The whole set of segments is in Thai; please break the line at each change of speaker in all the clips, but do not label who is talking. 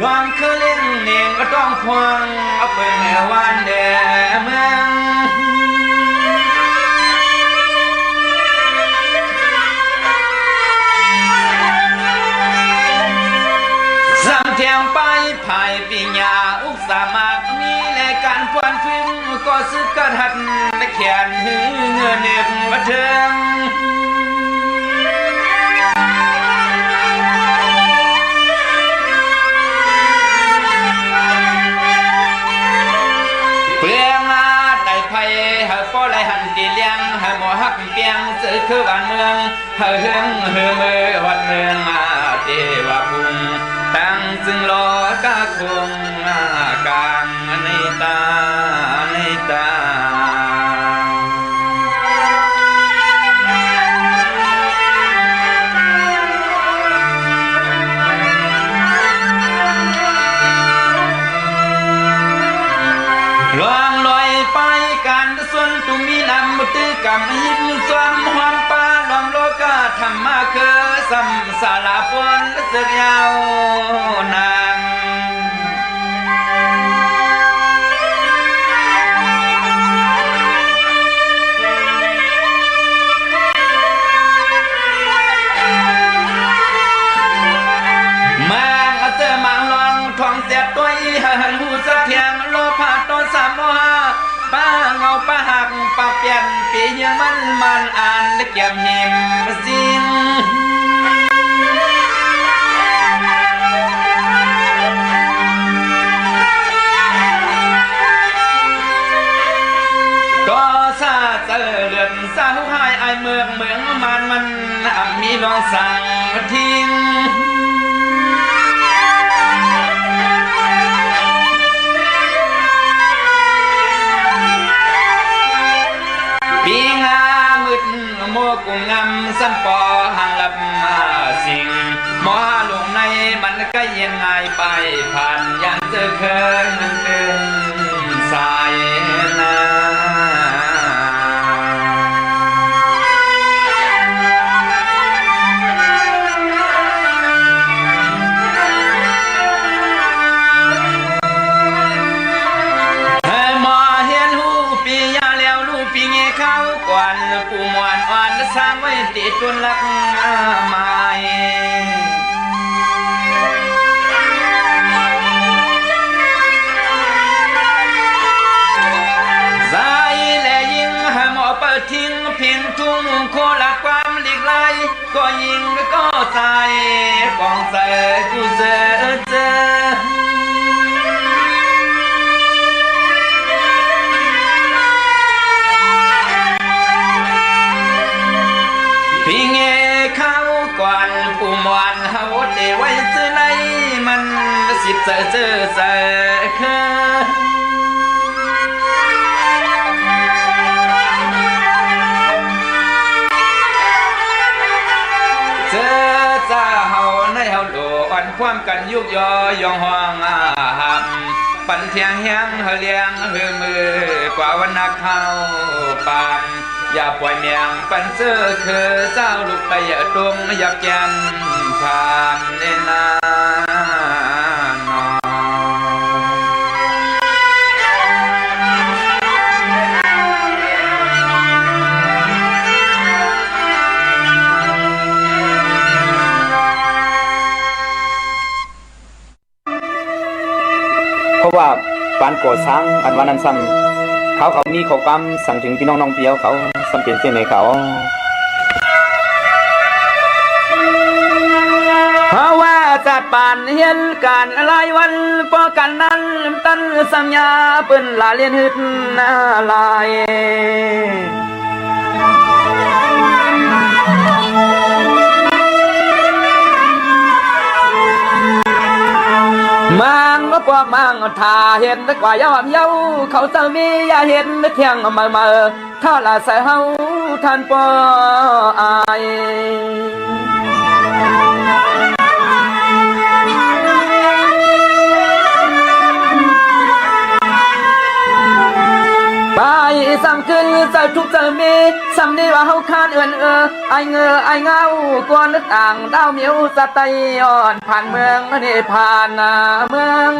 รวมคือเลี้ยงเนียงก็ต้องพวงเอาเป็นแม่วันเดเมืองสำเทียงไปภายปีญาอุกสามักมีในการพวนฟื้นก็ซึกกระทัดและแขนหือเงินเน็บมาเทิงเปลืองอาได้ไผ่หาป้อไรหันตีเลี้ยงหาหมอหักเปียงซื้อคือบ้านเมืองหาเฮืองเฮือมือวันเมืองมาเทวาพุงตั้งจึงรอกะคงกลางในตาในตาลองลอยไปการส่วนตุมีลำมุตกรรมหินสวมหวมปลาลองโลกาธรรมะคือสัมสาลาปนเสือยาวนางทองเสียตัวอีหันหูสะเทียงโลภะต้นสามโมหะป้าเงาป้าหักป้าเปลี่ยนปียังมันอ่านและเกี่ยมหิมสิ่งก็ซาเจริญสาวหายไอเมืองมันมีลองสั่งทิ้งปีงามืดโมกุงงำสันปอหังลับมาสิ่งหมอหลวงในมันก็เย็นง่ายไปผ่านยันเจอเคยมันเดินสายนาผู้มวนอ่อนสร้างไว้ติดตุนลักไม้สายแลยิงให้หมอเปิดทิ้งเพียงทุ่งโคลักความหลีกไล่ก็ยิงก็ใส่กองใส่กูเจอพี่เงเข้ากวนผู้มวนเฮาเดไว้ซื้อในมันสิบเจอคือเจอจ้าเฮาในเฮาโลอ่อนความกันยุกยอยองห้องหับปันเทียงเฮียงเฮเลียงเฮมือกว่าวันนักเข้าปานอย่าปล่อยเมียงปันเสื้อคือเจ้าลูกไปอย่าตรงอยากยันผ่านเนนา
เพราะว่าปานก่อสร้างอันวันนั้นซ้ำเขามีข้อความสั่งถึงพี่น้องเปียวเขาสำเร็จเส้นในเขา
เพราะว่าจัดป่านเห็นการหลายวันพอกันนั้นตั้นสัญญาเปิ้นลาเลียนหึดนาลายมังก็พวกมังถ้าเห็นกว่ายอมเย้าเขาจะมีอย่าเห็นเที่ยงมาถ้าละใส่เฮาท่านปออายไปสัง
ขึ้นจะทุกจะมีสำนีว่าเฮาคานเอื่นไอเงอไอเงากวนนึกอ่างดาวเหมียวสะไตอ่อนผ่านเมืองนี่ผ่านเมือง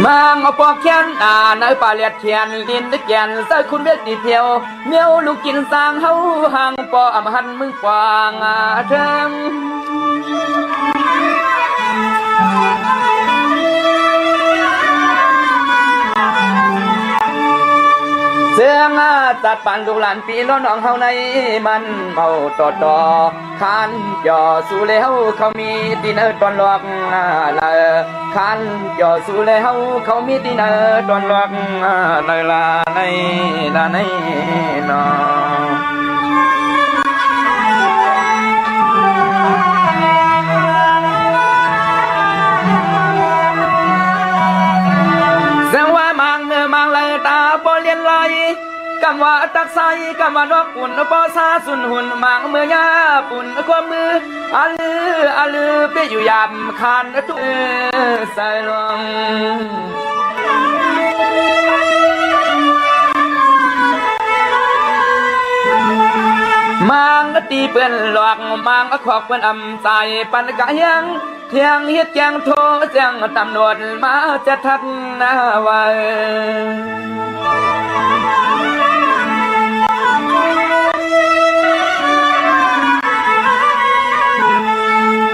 มังเอาปอกแขนในป่าเลียดเทียนดินนึกแยนใส่คุณเวทดีเทียวเมียวลูกกินสร้างเฮาห่างปออำหันมึงกวางเทิงเสียงจัดปันลูกหลานปีน้องเฮาในมันเมาต่อขันย่อสู่แล้วเขามีตีเนอตอนหลอกละขันย่อสู่แล้วเขามีตีเนอตอนหลอกละในนอเสียงว่ามังเนื้อมังเลยตาบ่เลียนไหลกำว่าตักใสกำว่านกอุ่นปอซาสุนหุ่นมังเมื่อยาปุ่นความมืออาลือไปอยู่ยามคานตุใส่ลงมังตีเปื่อนหลอกมังขอกเปื่อนอำใส่ปันกะยังเที่ยงเฮ็ดแจงโทแจงตำรวจมาจะทักไว้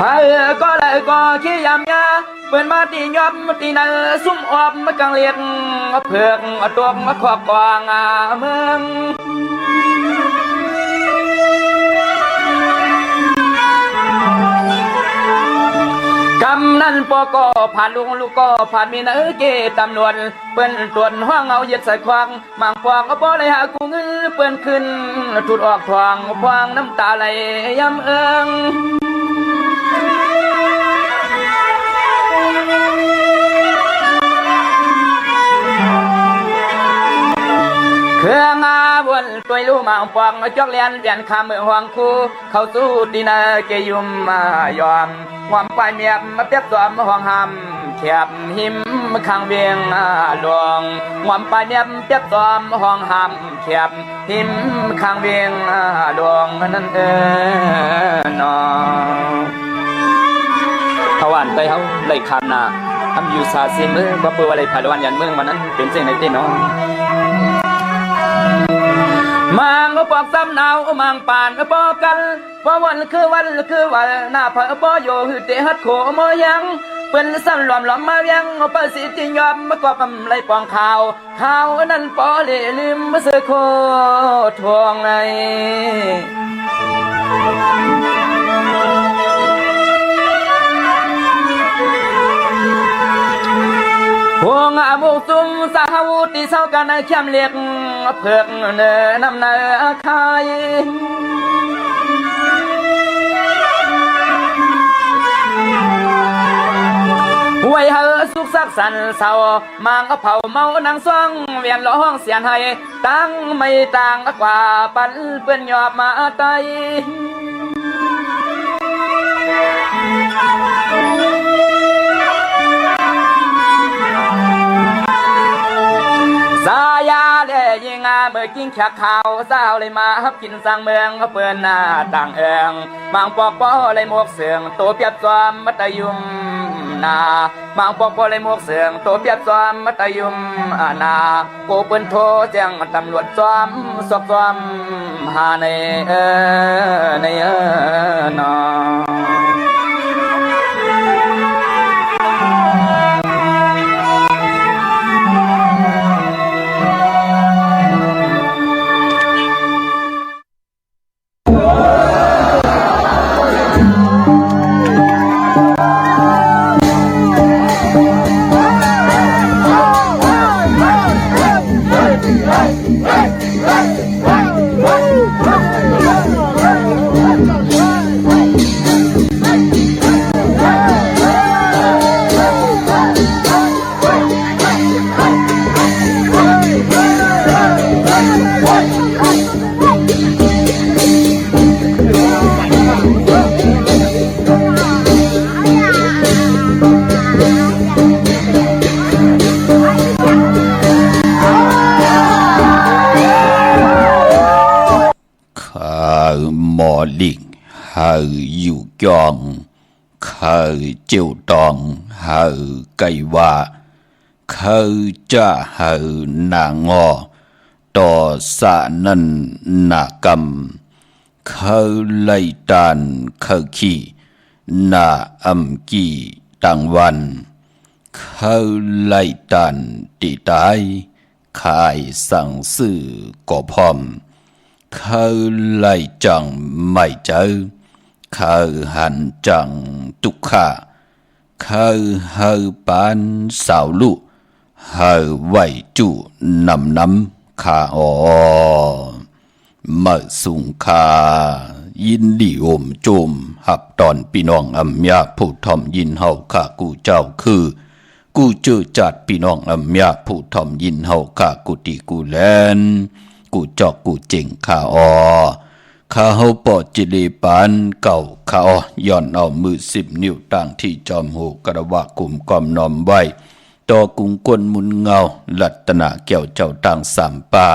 พายก็เลยก็ขี้ยำยาเปิดมาตียอมตีนาซุ่มออบมากังเลียกเผือกตัวมาขอบกวางเมืองกำนั้นปอก็ผ่านลูกก็ผ่านมีเนื้อเกตำนวนเปิ้นตรวจห้องเอาเย็ดใส่ควางมังฟองก็ปอเลยหากูเงินเปิ้นขึ้นถุดออกทวงฟางน้ำตาไหลย้ำเอิงเครื่องวนตัวลูมังปองจอกเลียนเปลี่ยนคำเมืองหวงคู่เข้าสู่ดีนาเกยุมยอมความปลายเมียบมาเปียบตัวมาห้องหำแคบหิมข้างเบียงหลวงความปลายเมียบเปียบตัวมาห้องหำแคบหิมข้างเบียงหลวงนั่นนอเขาหวานไปเขาเลยคำนาทำอยู่ซาซิมือว่าเปิดอะไรผ่านวันยันเมืองมันนั้นเป็นสิ่งในที่น้องมังก็ปอกซ้ำหนาวมังป่านก็ปอกกันเพราะวันคือวันหน้าเผอปอโยหือเตหัดโขโมยังเป็นซ้ำหลอมมายังเปิดสิจิยอมมากอบไรปองข่าวนั้นปอเล่ลืมมาเสือโคทวงในห่วงอาบุซุมสาวตีเศร้ากันในเข้มเลียกเผือกเนื้อนำเนื้อคายไว้เฮอสุขสักสันเศร้ามังเผาเมานางซ่องเวียนร้องเสียนให้ตั้งไม่ต่างกว่าปันเปื้อนหยอบมาไตสายาเล่ยิงเมื่อกิ้งขักข่าวสาวเลยมาฮับกินสั่งเมืองเปื่อนหน้าต่างเอิงบางปอกปอเลยหมวกเสืองตัวเปียบจอมมัตยุมนาบางปอกปอเลยหมวกเสืองตัวเปียบจอมมัตยุมนาโกปืนโทแจ้งตำรวจจอมสอบจอมหาในนอ
หมอลิกเฮาอยู่กองเฮาเจียวตองเฮาไก่ว่าเฮาจะเฮานางอต่อสานันนากรรมเขาไล่ตานเขาขี้นาอัมกีตังวันเขาไล่ตานตีตายขายสั่งซื้อก่อพร้อมเขาไล่จังไม่เจอเขาหันจังตุกขาเขาเฮาปานสาวลุเฮาไหวจุน้ำขาออมาสุงคายินดีโอมโจมหับตอนพี่น้องอัมยาผู้ทอมยินเฮาข้ากูเจ้าคือกูเจอจัดพี่น้องอัมยาผู้ทอมยินเฮาข้ากูตีกูแลนกูจอกกูเจ๋งข้าออข้าเฮาปอจิเลปานเก่าข้าย้อนเอามือ10 นิ้วต่างที่จอมหูกระวะกลุ่มกอมนอมไว้ต่อกุงกวนมุนเงาลัตนาแก้วเจ้าต่างสามป่า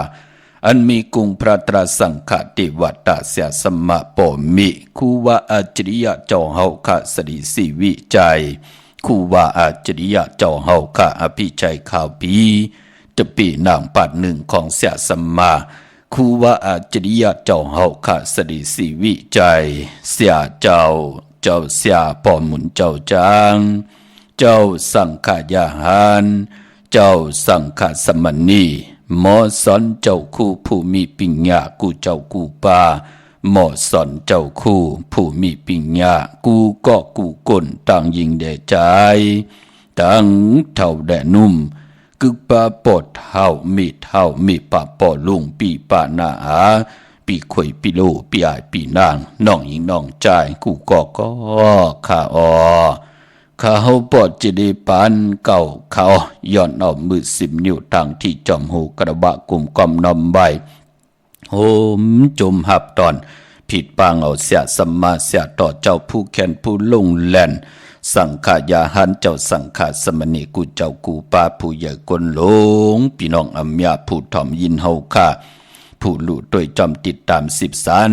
อันมีกุงพระตราสังฆติวัตตาเสียสมะปอมิคูวาอาจริยะเจ้าเฮาขะสดิสีวิจัยคูวาอาจริยะเจ้าเฮาขะอภิชัยข่าวปีจะปีนางปัดหนึ่งของเสียสมะคูวาอาจริยะเจ้าเฮาขะสดิสีวิจัยเสียเจ้าเสียปอมุนเจ้าจางเจ้าสังขายาหารเจ้าสังขสมณีหมอสอนเจ้าคู่ผู้มีปิญญากูเจ้ากูปาหมอสอนเจ้าคู่ผู้มีปิญญากูก็กูก้นต่างยิงแด่ใจต่างเท่าแด่นุ่มกึกปาปอดเท่ามีปาปอลุงปีปานาอาปีข่อยปีโลปีอายปีนางน้องหญิงน้องใจกูก็ข้าออข้าเฮาปอดจิดีปานเก่าเขาย้อนเอามือ10 นิ้วต่างที่จอมหูกระบะกลุ่มกอมนอมใบโหมจมหับตอนผิดปางเอาเสียสมมาเสียต่อเจ้าผู้แค้นผู้ลงแล่นสังขายาหันเจ้าสังขสมณีกูเจ้ากูปาผู้ใหญ่กนหลงพี่น้องอัมยาผู้ถ่อมยินเฮาค่าผู้รู้โดยจอมติดตาม10 สาร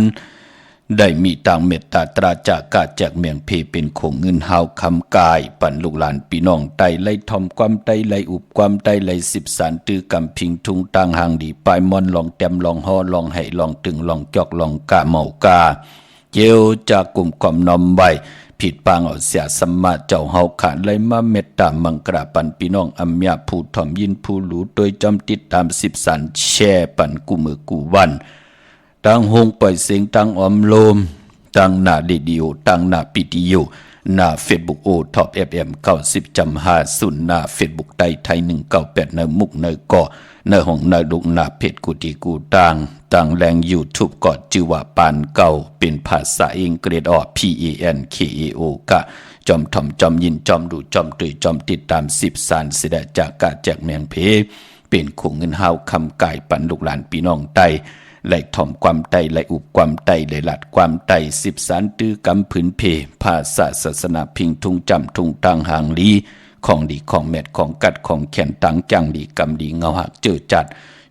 ได้มีต่างเมตตาตราจากกาแจกเมียงเพเป็นคงเงินเฮาคำกายปั่นลูกหลานพี่น้องไตไล่ทอมความไตไล่อุบความไตไล่10 สารตื้อกำพิงทุงต่างหางดีปลายมอนลองแต้มลองฮอลองให้ลองตึงลองจอกลองกะเมากาเจียวจากกลุ่มความนอมใบผิดปางเอาเสียสมมาเจ้าเฮาขาดไล่มาเมตตามังกราปันพี่น้องอัมยาผู้ถ่อมยินผู้รู้โดยจำติดตาม10 สารแช่ปันกูมือกูวันตั้งหงปล่อยเสียงตั้งอมโลมตั้งหน้าเรดิโอตั้งหน้าปิติโยหน้าเฟซบุ๊กโอท็อปFM 90.50หน้าเฟซบุ๊กไทย198ในมุกในก่อในห้องในลูกหน้าเพจกูตีกูตั้งแรง YouTube ก็ชื่อว่าปานเก่าเป็นภาษาอังกฤษPANKAO กะจอมถ่อมจอมยินจอมดูจอมตุยจอมติดตาม10 สารเสด็จจากกาแจกเมียงเพเป็นคงเงินเฮาคำกายปันลูกหลานพี่น้องไตไหลถ่อมความไตไหลอุบความไตไหลหลัดความไต10 สารตื้อกำผืนเพภาษาศาสนาพิงทุงจำทุงตังหางลีของดีของเม็ดของกัดของแขนตังจังดีกำดีเงาหักเจอจัด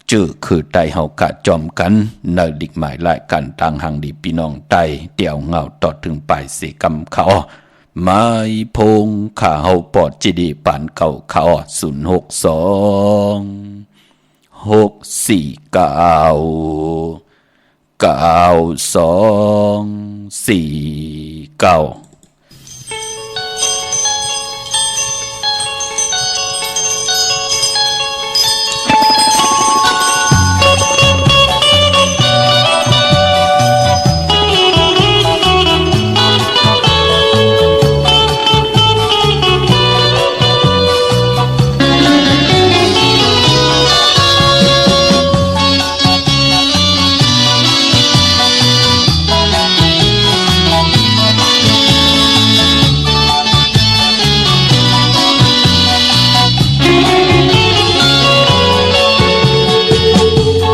เจอคือไตเฮากะจอมกันเนดิกหมายหลายกันตังหางดีพี่น้องไตเดี่ยวเงาต่อถึงปลายสีกำเขาไม้พงขาเฮาปอดจีดีปานเก่าเขา062 6499249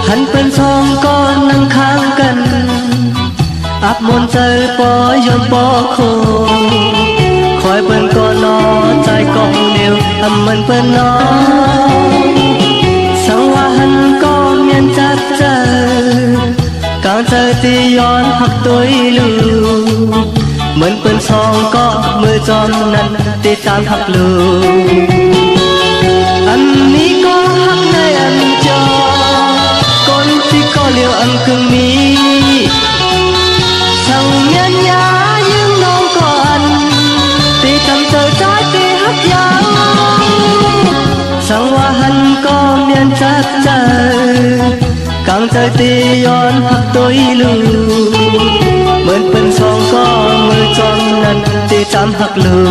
หันเป็นสองก้อนนั่งข้างกันอับมนใจปอยมปอโคคอยเป็นก้อนนอใจกองเดียวทำมันเป็นนอสังว่าหันก้อนเมียนจัดเจอก càng chơi thì yon học tôi lù mượn bên song có mưa giòn năn thì tan học lù anh mi có hắc nơi anh cho con chỉ có liều anh cưng mi sang nhân nhá nhưng non còn thì thầm chờ trái thì hấp dẫn sang hoa hân có miền chắc trời càng trời thì yon hắc tôi lù mượn bên song có mưa giòn năn thì tan học lù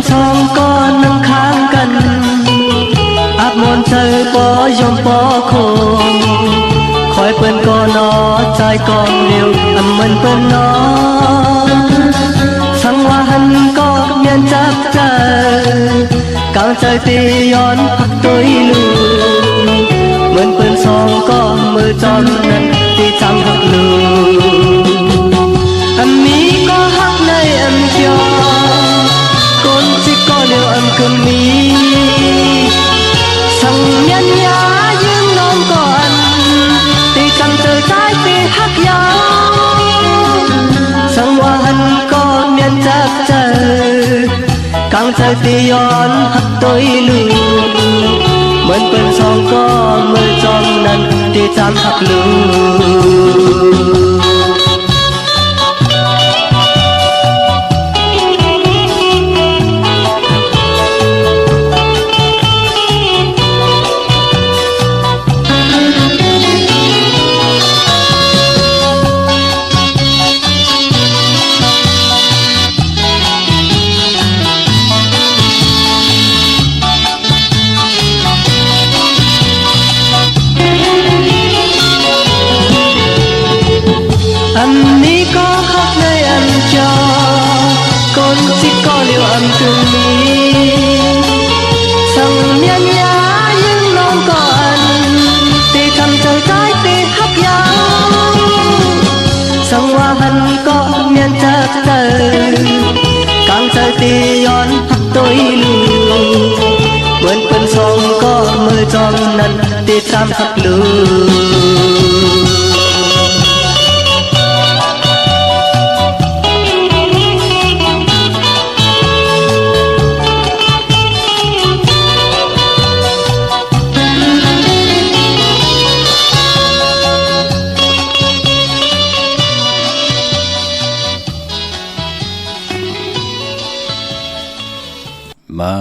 song có nâng kháng cần áp môn chơi bỏ dòng bỏ khổ khỏi bên có nó trai con liều ẩm mình bên nó sang hoa hân có miền chắc trời càng trời thì yon hắc tôi lù mình bên song có mưa tròn nâng thì chẳng hắc lù ẩm mi có hắc nơi ẩm cho con chỉ có điều âm cơm mi sang nhân nhá nhưng non còn thì chẳng chờ trái thì hắc nhau sang hoa hân có miền chắc trời càng trời thì yon hắc tôi lù mình bên song có mưa giòn năn thì chẳng hắc lù anh mi có khóc nơi anh cho con chỉ có liều anh thương mi sang miên nhá nhưng non còn thì thầm chờ trái thì hấp dẫn sang hoa hân có miên chắc trời càng trời thì yon hấp tôi lù mượn bên sông có mưa giòn năn thì tam hấp lù
ไม่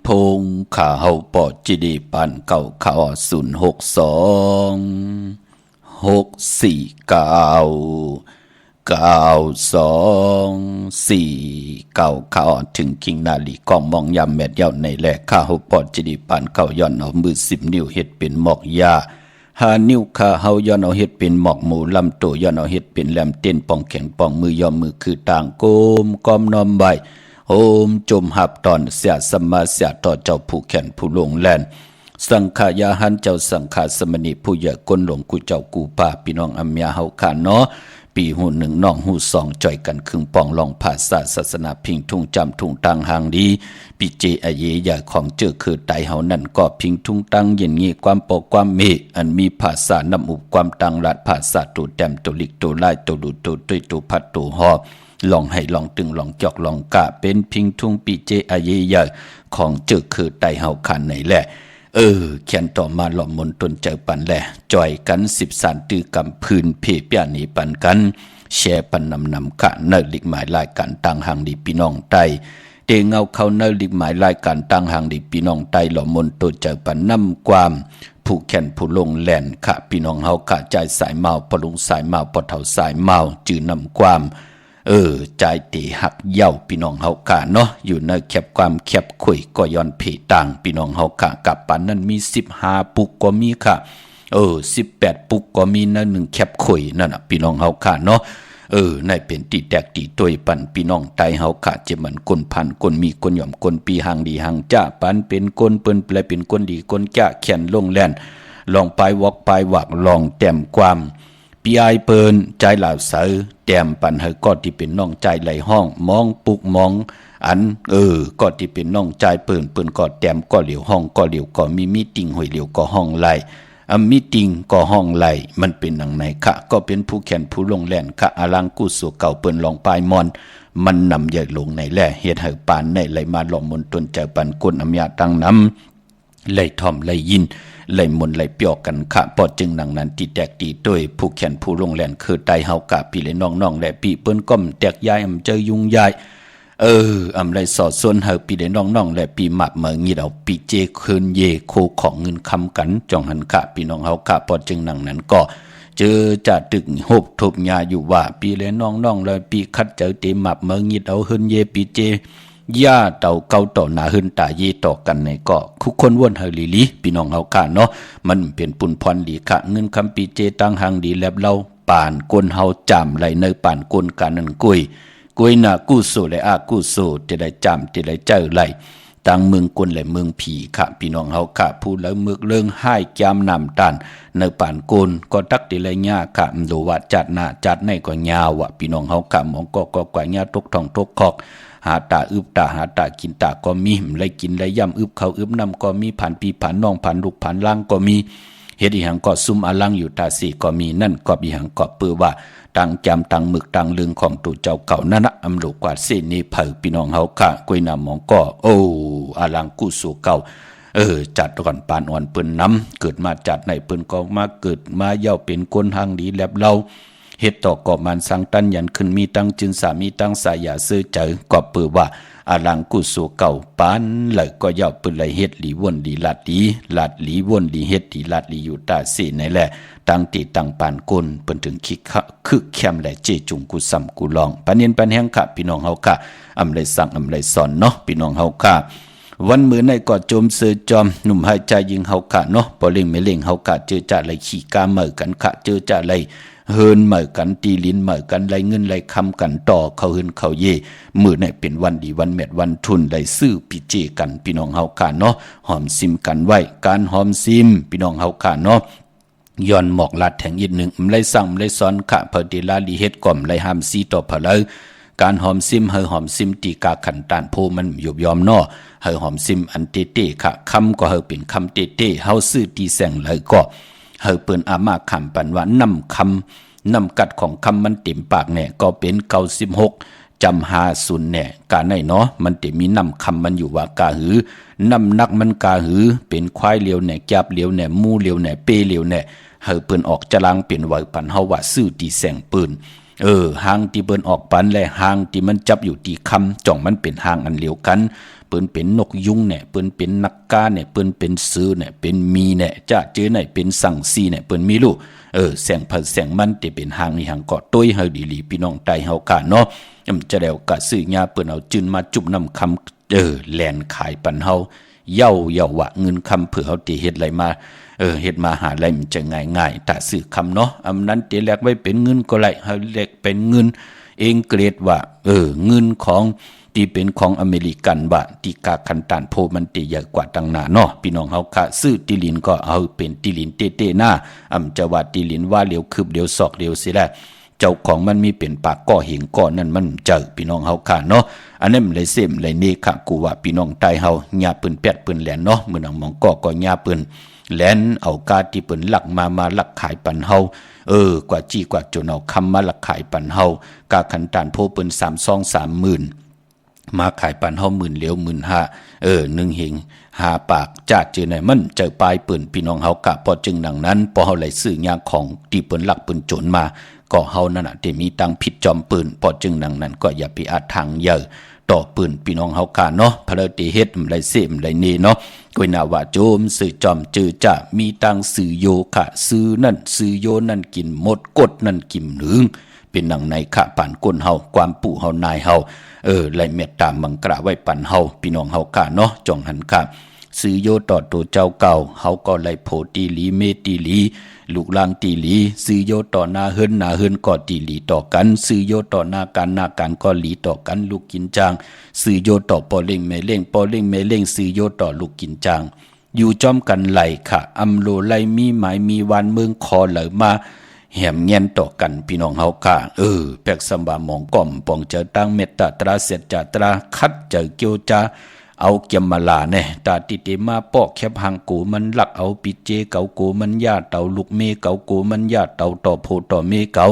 พงข่าวปอจีดีปันเก่าข่าว062-649-92-499ถึงคิงนาลีกองมองยามแมดยาวในแหลกข่าวปอจีดีปันเก่าย้อนเอามือ10 นิ้วเฮ็ดเป็นหมอกยา5 นิ้วข่าวย้อนเอาเฮ็ดเป็นหมอกหมูลำโตย้อนเอาเฮ็ดเป็นแหลมเต้นปองแข็งปองมือยอมมือคือต่างโกมกอมนอมใบโอมจมหับตอนเสียสมาเสียต่อเจ้าผู้แขนผู้ลงแลนสังขายาหันเจ้าสังขาสมณีผู้ใหญ่ก้นหลงกูเจ้ากูป่าพี่น้องอัมยาเฮาขานเนาะปีหู1น้องหู2จ่อยกันครึ่งปองลองภาษาศาสนาพิงทุ่งจำทุ่งตังหางดีปีเจอเยยาของเจอคือไตเฮานั่นก็พิงทุ่งตังเย็นงี้ความปอกความเมอันมีภาษานำอุบความตังลัดภาษาตูแต้มตูลิกตูไล่ตูดูตูตุ้ยตูพัดตูฮอลองให้ลองตึงลองจอกลองกะเป็นพิงทุ่งปีเจอเยยาของเจอคือไตเฮาขันไหนแหละเขียนต่อมาหล่อมนตนเจอปันแหละจ่อยกัน10 สารตือกำพื้นเพเปียนีปันกันแชร์ปันนำกะเนลิกหมายรายการต่างหางดีพี่น้องไตเตงเอาเขาเนลิกหมายรายการต่างหางดีพี่น้องไตหล่อมนตนเจอปันนำความผู้แขนผู้ลงแหลนขะพี่น้องเฮากะใจสายเมาปลุงสายเมาปะเถาสายเมาจื้อนำความใจตีหักเย้าพี่น้องเฮากะเนาะอยู่ในแคบความแคบคุยก็ย้อนผีต่างพี่น้องเฮากะกับปันนั้นมี15ปุกก็มีค่ะ 18ปุกก็มีนะ1แคบข่อยนั่นน่ะพี่น้องเฮาค่ะเนาะในเป็นตีแตกตีตวยปันพี่น้องไตเฮาค่ะจะมันคนพันคนมีคนหย่อมคนปีหางดีหางจ้าปันเป็นคนเปิ้นแปลเป็นคนดีคนจ้าแขนลงแล่นลองไปวอกไปวักลองแต้มความปีไอเปิ้นใจเหล่าเสือแต้มปันเฮาก็ที่เป็นน้องใจไหลห้องมองปุกมองอันก็ที่เป็นน้องใจเปิ้นก็แต้มก็เหลียวห้องก็เหลียวก็มีติ่งหอยเหลียวก็ห้องไหลมีติงก็ห้องไหลมันเป็นหนังไหนคะก็เป็นผู้แขนผู้ลงแล่นคะอลังกู้สู่เก่าเปิ้นลองปลายมอนมันนำใหญ่ลงในแล่เฮ็ดให้ปานในไหลมาหล่อมนตนเจอปันก้นอำยาตั้งน้ำไหลท่อมไหลยินไหลมนไหลเปียกกันคะปอดจึงหนังนั้นตีแตกตีด้วยผู้แขนผู้ลงแล่นคือไตเฮากะพี่เลยน้องๆและพี่เปิ้นก้มแตกยายอำเจอยุงยายอำไรสอดส่วนเฮาปีได้น้องๆและปีหมักเมืองงี้เอาปีเจคืนเยโคของเงินคำกันจ่องหันกะพี่น้องเฮากะพอจึงหนังนั้นก็เจอจะตึกโหบทบยาอยู่ว่าปีและน้องๆและปีคัดเจอเตหมักเมืองงี้เอาเฮินเยปีเจย่าเต่าเก่าต่อหน้าเฮินตาเยต่อกันในก็คุกคนวนเฮาลีลีพี่น้องเฮากะเนาะมันเป็นปุ่นพรดีค่ะเงินคำปีเจตั้งหางดีแลบเราป่านกนเฮาจามไหลเนป่านกนกันนั้นกุยน่ะกู้สู้และกู้สู้จะได้จำจะได้เจอไหลต่างเมืองกนและเมืองผีค่ะพี่น้องเฮาค่ะผู้แล้วเมือกเรื่องให้จำนำตันในป่านกนก็ตักติไรญาค่ะดูว่าจัดหน้าจัดในก็ยาวอ่ะพี่น้องเฮาค่ะมองก็กว่าญาตกทองตกคอกหาตาอึบตาหาตากินตาก็มีไรกินไรย่ำอึบเขาอึบน้ำก็มีผ่านปีผ่านน้องผ่านลูกผ่านล่างก็มีเฮ็ดอีหังก็ซุ่มอลังอยู่ตาสีก็มีนั่นก็อีหังก็เปื้อว่าตังจำตังหมึกตังลึงของตู่เจ้าเก่านั่นนะอำลูกกว่าเส้นนี้เผอพี่น้องเฮาค่ะกวยนำมองก็อลังกู้สู่เก่าจัดก่อนปานอ่อนเปิ้นน้ำเกิดมาจัดในเปิ้นก็มาเกิดมาเย่าเป็นคนทางดีแลบเราเฮ็ดต่อก่อมันสังตันยันขึ้นมีตั้งจึนสามีตั้งสายอย่าซื้อเจอก็เปื้อว่าอลังกุสู่เก่าปานเลยก็ย่าเปิ้นเลยเฮ็ดหลีวนดีลัดหลีวนดีเฮ็ดดีลัดหลีอยู่ตาสีนั่นแหละตั้งตีตั้งปานกลเปิ้นถึงคึกแคมและเจจุงกุซ้ำกุลองปานเนียนปานแฮงค่ะพี่น้องเฮาค่ะอำไรสั่งอำไรสอนเนาะพี่น้องเฮาค่ะวันมื้อในก็จมเสือจอมหนุ่มหายใจยิงเฮาค่ะเนาะบ่เล่งไม่เล่งเฮาค่ะเจอจะไหลขี้กาเหมือกันค่ะเจอจะไหลเฮินเหมือกันตีลิ้นเหมือกันไหลเงินไหลคำกันต่อเขาเฮินเขาเย่มื้อในเป็นวันดีวันเม็ดวันทุนไหลซื้อปิเจกันพี่น้องเฮาค่ะเนาะหอมซิมกันไว้การหอมซิมพี่น้องเฮาค่ะเนาะย้อนหมอกลัดแถงอีกหนึ่งไล่สั่งไล่สอนขะเพอดีลาลีเฮ็ดก่อมไล่ห้ามซีต่อเพลอการหอมซิมเฮอหอมซิมตีกาขันตานโพมันยุบยอมนอเฮอหอมซิมอันเตเตค่ะคำก็เฮอเป็นคำเตเตเฮาซื้อตีแสงเลยก็เฮอเปิ้นอามาคำปันว่านำกัดของคำมันเต็มปากเนี่ยก็เป็น96จำ50เนี่ยกาไหนเนาะมันจะมีนำคำมันอยู่ว่ากาหือนำนักมันกาหือเป็นควายเหลียวเนี่ยแกบเหลียวเนี่ยมูเหลียวเนี่ยเปเหลียวเนี่ยเฮอเปิ้นออกจะลางเป็นไว้ปันเฮาว่าซื้อตีแสงปืนหางที่เปิ้นออกปันและหางที่มันจับอยู่ที่คำจ่องมันเป็นหางอันเหลียวกันเปิ้นเป็นนกยุงเนี่ยเปิ้นเป็นนักกาเนี่ยเปิ้นเป็นซื้อเนี่ยเป็นมีเนี่ยจะเจอไหนเป็นสังซีเนี่ยเปิ้นมีลูกแสงเพิ่นแสงมันที่เป็นหางนี่หางก็ต้ยเฮาดีหลีพี่น้องไตเฮาค่ะเนาะจะแล้วกะซื้อยาเปิ้นเอาจืนมาจุบน้ำคำแลนขายปันเฮาเย้าวะเงินคำเผื่อเฮาติเฮ็ดอะไรมาเฮ็ดมาหาอะไรมันจะง่ายๆถ้าซื้อคำเนาะอำนั้นติแลกไว้เป็นเงินก็ไรเฮาแลกเป็นเงินเองเกรดว่าเงินของที่เป็นของอเมริกันว่าที่กาคันตานโพมันติใหญ่กว่าตั้งหน้าเนาะพี่น้องเฮาค่ะซื้อติลินก็เอาเป็นติลินเต้ๆหน้าจะว่าติลินว่าเหลียวคืบเดียวศอกเดียวสิแหละเจ้าของมันมีเป็นปากก่อเหงก่อนั่นมันเจอพี่น้องเฮาค่ะเนาะอันนั้นเลยเสมเลยนี่ค่ะกูว่าพี่น้องไตเฮาญาปืนแปดปืนแหลนเนาะมื้อนังมองก็ญาปืนแหลนเอากาที่ปืนหลักมาหลักขายปันเฮากว่าจี้กว่าจนเอาคำมาหลักขายปันเฮากาขันตานโพปืน30,000มาขายปันเฮา10,000เหลียว15,0001เหง5ปากจัดเจอไหนมันเจอปลายปืนพี่น้องเฮากะพอจึงดังนั้นพอเฮาเลยซื้อยาของที่ปืนหลักปืนโจรมาก็เฮานั่นน่ะที่มีตังผิดจอมปืนพอจึงดังนั้นก็อย่าไปอาทางเยอะต่อปืนพี่น้องเฮาค่ะเนาะพระติเฮ็ดไรเสมไรนี่เนาะกวยนาว่าโจมสื่อจอมจือจะมีตังสื่อโยค่ะซื้อนั่นซื้อโยนั่นกินหมดกดนั่นกิมหนึ่งเป็นดังในค่ะผ่านก้นเฮาความปู่เฮานายเฮาไล่เมตตามังกระไว้ปันเฮาพี่น้องเฮาค่ะเนาะจ่องหันค่ะ ซื้อโยต่อตัวเจ้าเก่าเฮาก็ไล่โผตีหลีเมตีหลีลูกลางตีหลีซื้อโยต่อหน้าเฮิรนก็ตีหลีต่อกันซื้อโยต่อหน้าการก็หลีต่อกันลูกกินจางซื้อโยต่อปอเล่งแม่เล่งปอเล่งแม่เล่งซื้อโยต่อลูกกินจางอยู่จอมกันไหลค่ะอำโลไลมีหมายมีวันเมืองคอเหลอมาแหมเงียนต่อกันพี่น้องเฮาค่ะแปกสำบามองก่อมปองเจอตั้งเมตตาตราเสจจาตราคัดเจอเกียวจาเอาเกียมมาลาเนี่ยตาติเตมาปอกแคบหังกูมันหลักเอาปิเจเกากูมันญาเต่าลูกเมเกากูมันญาเต่าต่อโพต่อเมเกา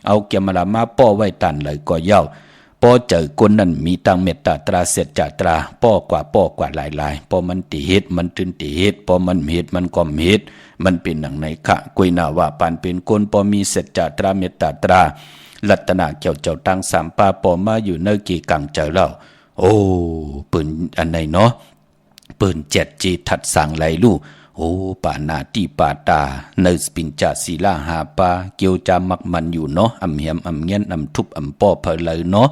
เอาเกียมมาลามาป้อไว้ตันเลยก็เย้าป้อเจอคนนั้นมีตั้งเมตตาตราเสจจาตราป้อกว่าหลายป้อมันติเฮ็ดมันตื่นติเฮ็ดป้อมันเฮ็ดมันก็เฮ็ดมันเป็นหนังไหนคะกุยนาว่าปานเป็นคนป้อมีเสจจาตราเมตตาตราลัตนาเกี่ยวเจ้าตั้งสามป้าป้อมาอยู่เนกีกังเจอแล้วโอ้ปืนอันไหนเนาะปืน7Gทัดสั่งไหลลู่โอ้ป่านาตีป่าตาในสปินจาศิลาหาปาเกี่ยวจามักมันอยู่เนาะอำเหียมอำเงี้ยนอำทุบอำป้อเพลเลยเนาะ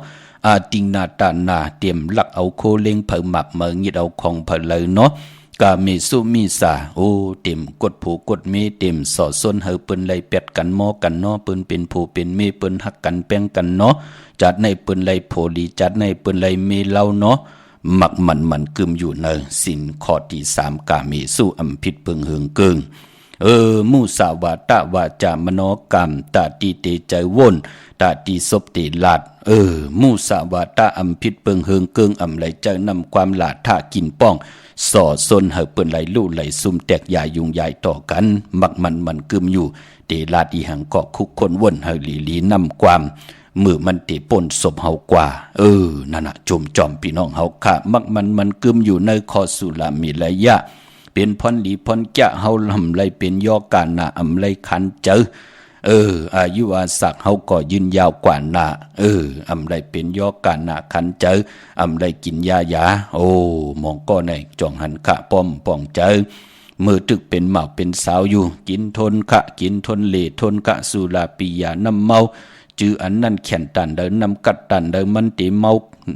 อาติงนาตานาเตรียมลักเอาโคเล็งเผอหมักเมืองยิดเอาของเพลเลยเนาะกาเมสุมีสาโอ้เต็มกดผูกดเมเต็มสอดส้นเฮอปืนไหลเป็ดกันหม้อกันเนาะปืนเป็นผู้เป็นเมปืนหักกันแป้งกันเนาะจัดในปืนไหลโพลีจัดในปืนไหลเมเล่าเนาะมักมันกึมอยู่ในสินข้อที่3กาเมสุอัมพิษเปิงเฮืองเกิงมุสาวาตะวาจามโนกรรมตาตีเตใจวนตาตีศพตีลาดมุสาวาตะอัมพิษเปิงเฮืองเกิงอำไหลใจนำความลาดท่ากินป้องสอดซนเฮอเปิ้นไหลลู่ไหลซุ่มแตกใหญ่ยุงใหญ่ต่อกันมักมันกึมอยู่เตลาดอีหังเกาะคุกคนวนเฮอหลีนำความมือมันเตป่นศพเฮากว่านั่นน่ะจมจอมพี่น้องเฮาค่ะมักมันกึมอยู่ในคอสุลามีระยะเป็นพรหลีพรแกะเฮาลำไรเป็นยอกานาอำไรคันเจออายุอาศักเฮาก็ยืนยาวกว่านาอำไรเป็นยอกานาคันเจออำไรกินยายาโอ้มองก็ในจ่องหันขะป้อมป่องเจอมือตึกเป็นเหมาเป็นสาวอยู่กินทนขะกินทนเลทนกะสุราปิยาน้ำเมาจืออันนั้นแข่นตันเดินนำกัดตันเดินมันตีเมา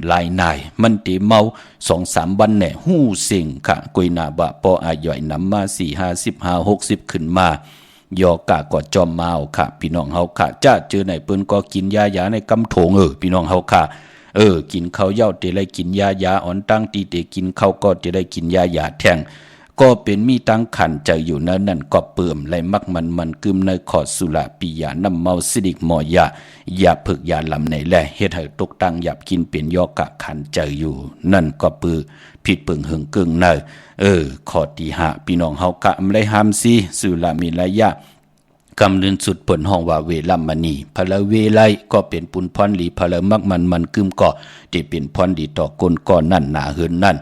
หลายนายมันตีเมา2-3 วันแน่หู้เสียงค่ะกุยนาบะปออาย่อยนำมา4-50-60ขึ้นมายอกะก็จอมเมาค่ะพี่น้องเฮาค่ะจ้าเจอไหนเปิ้นก็กินยาในกำโถงพี่น้องเฮาค่ะกินข้าวเหย้าเตได้กินยาอ่อนตั้งตีเตกินข้าวก็เตได้กินยาแท่งก็เป็นมีตั้งขันใจอยู่นั่นก็เปิ่มไหลมักมันกึมในขอดสุราปิยาน้ำเมาสิดิกหมอยาอย่าผึกยาลำในแหละเฮ็ดให้ตกตั้งหยับกินเป็นยอกะขันใจอยู่นั่นก็ปือผิดเปิงเหิงเกิงในขอที่5พี่น้องเฮากะอำไรหามซีสุรามีระยะกำเนินสุดเปิ่นห้องว่าเวลัมมณีพละเวไลก็เป็นปุนพรหลีพละมักมันกึมก็ที่เป็นพรดีต่อคนก่อนนั่นหนาเฮือนนั่น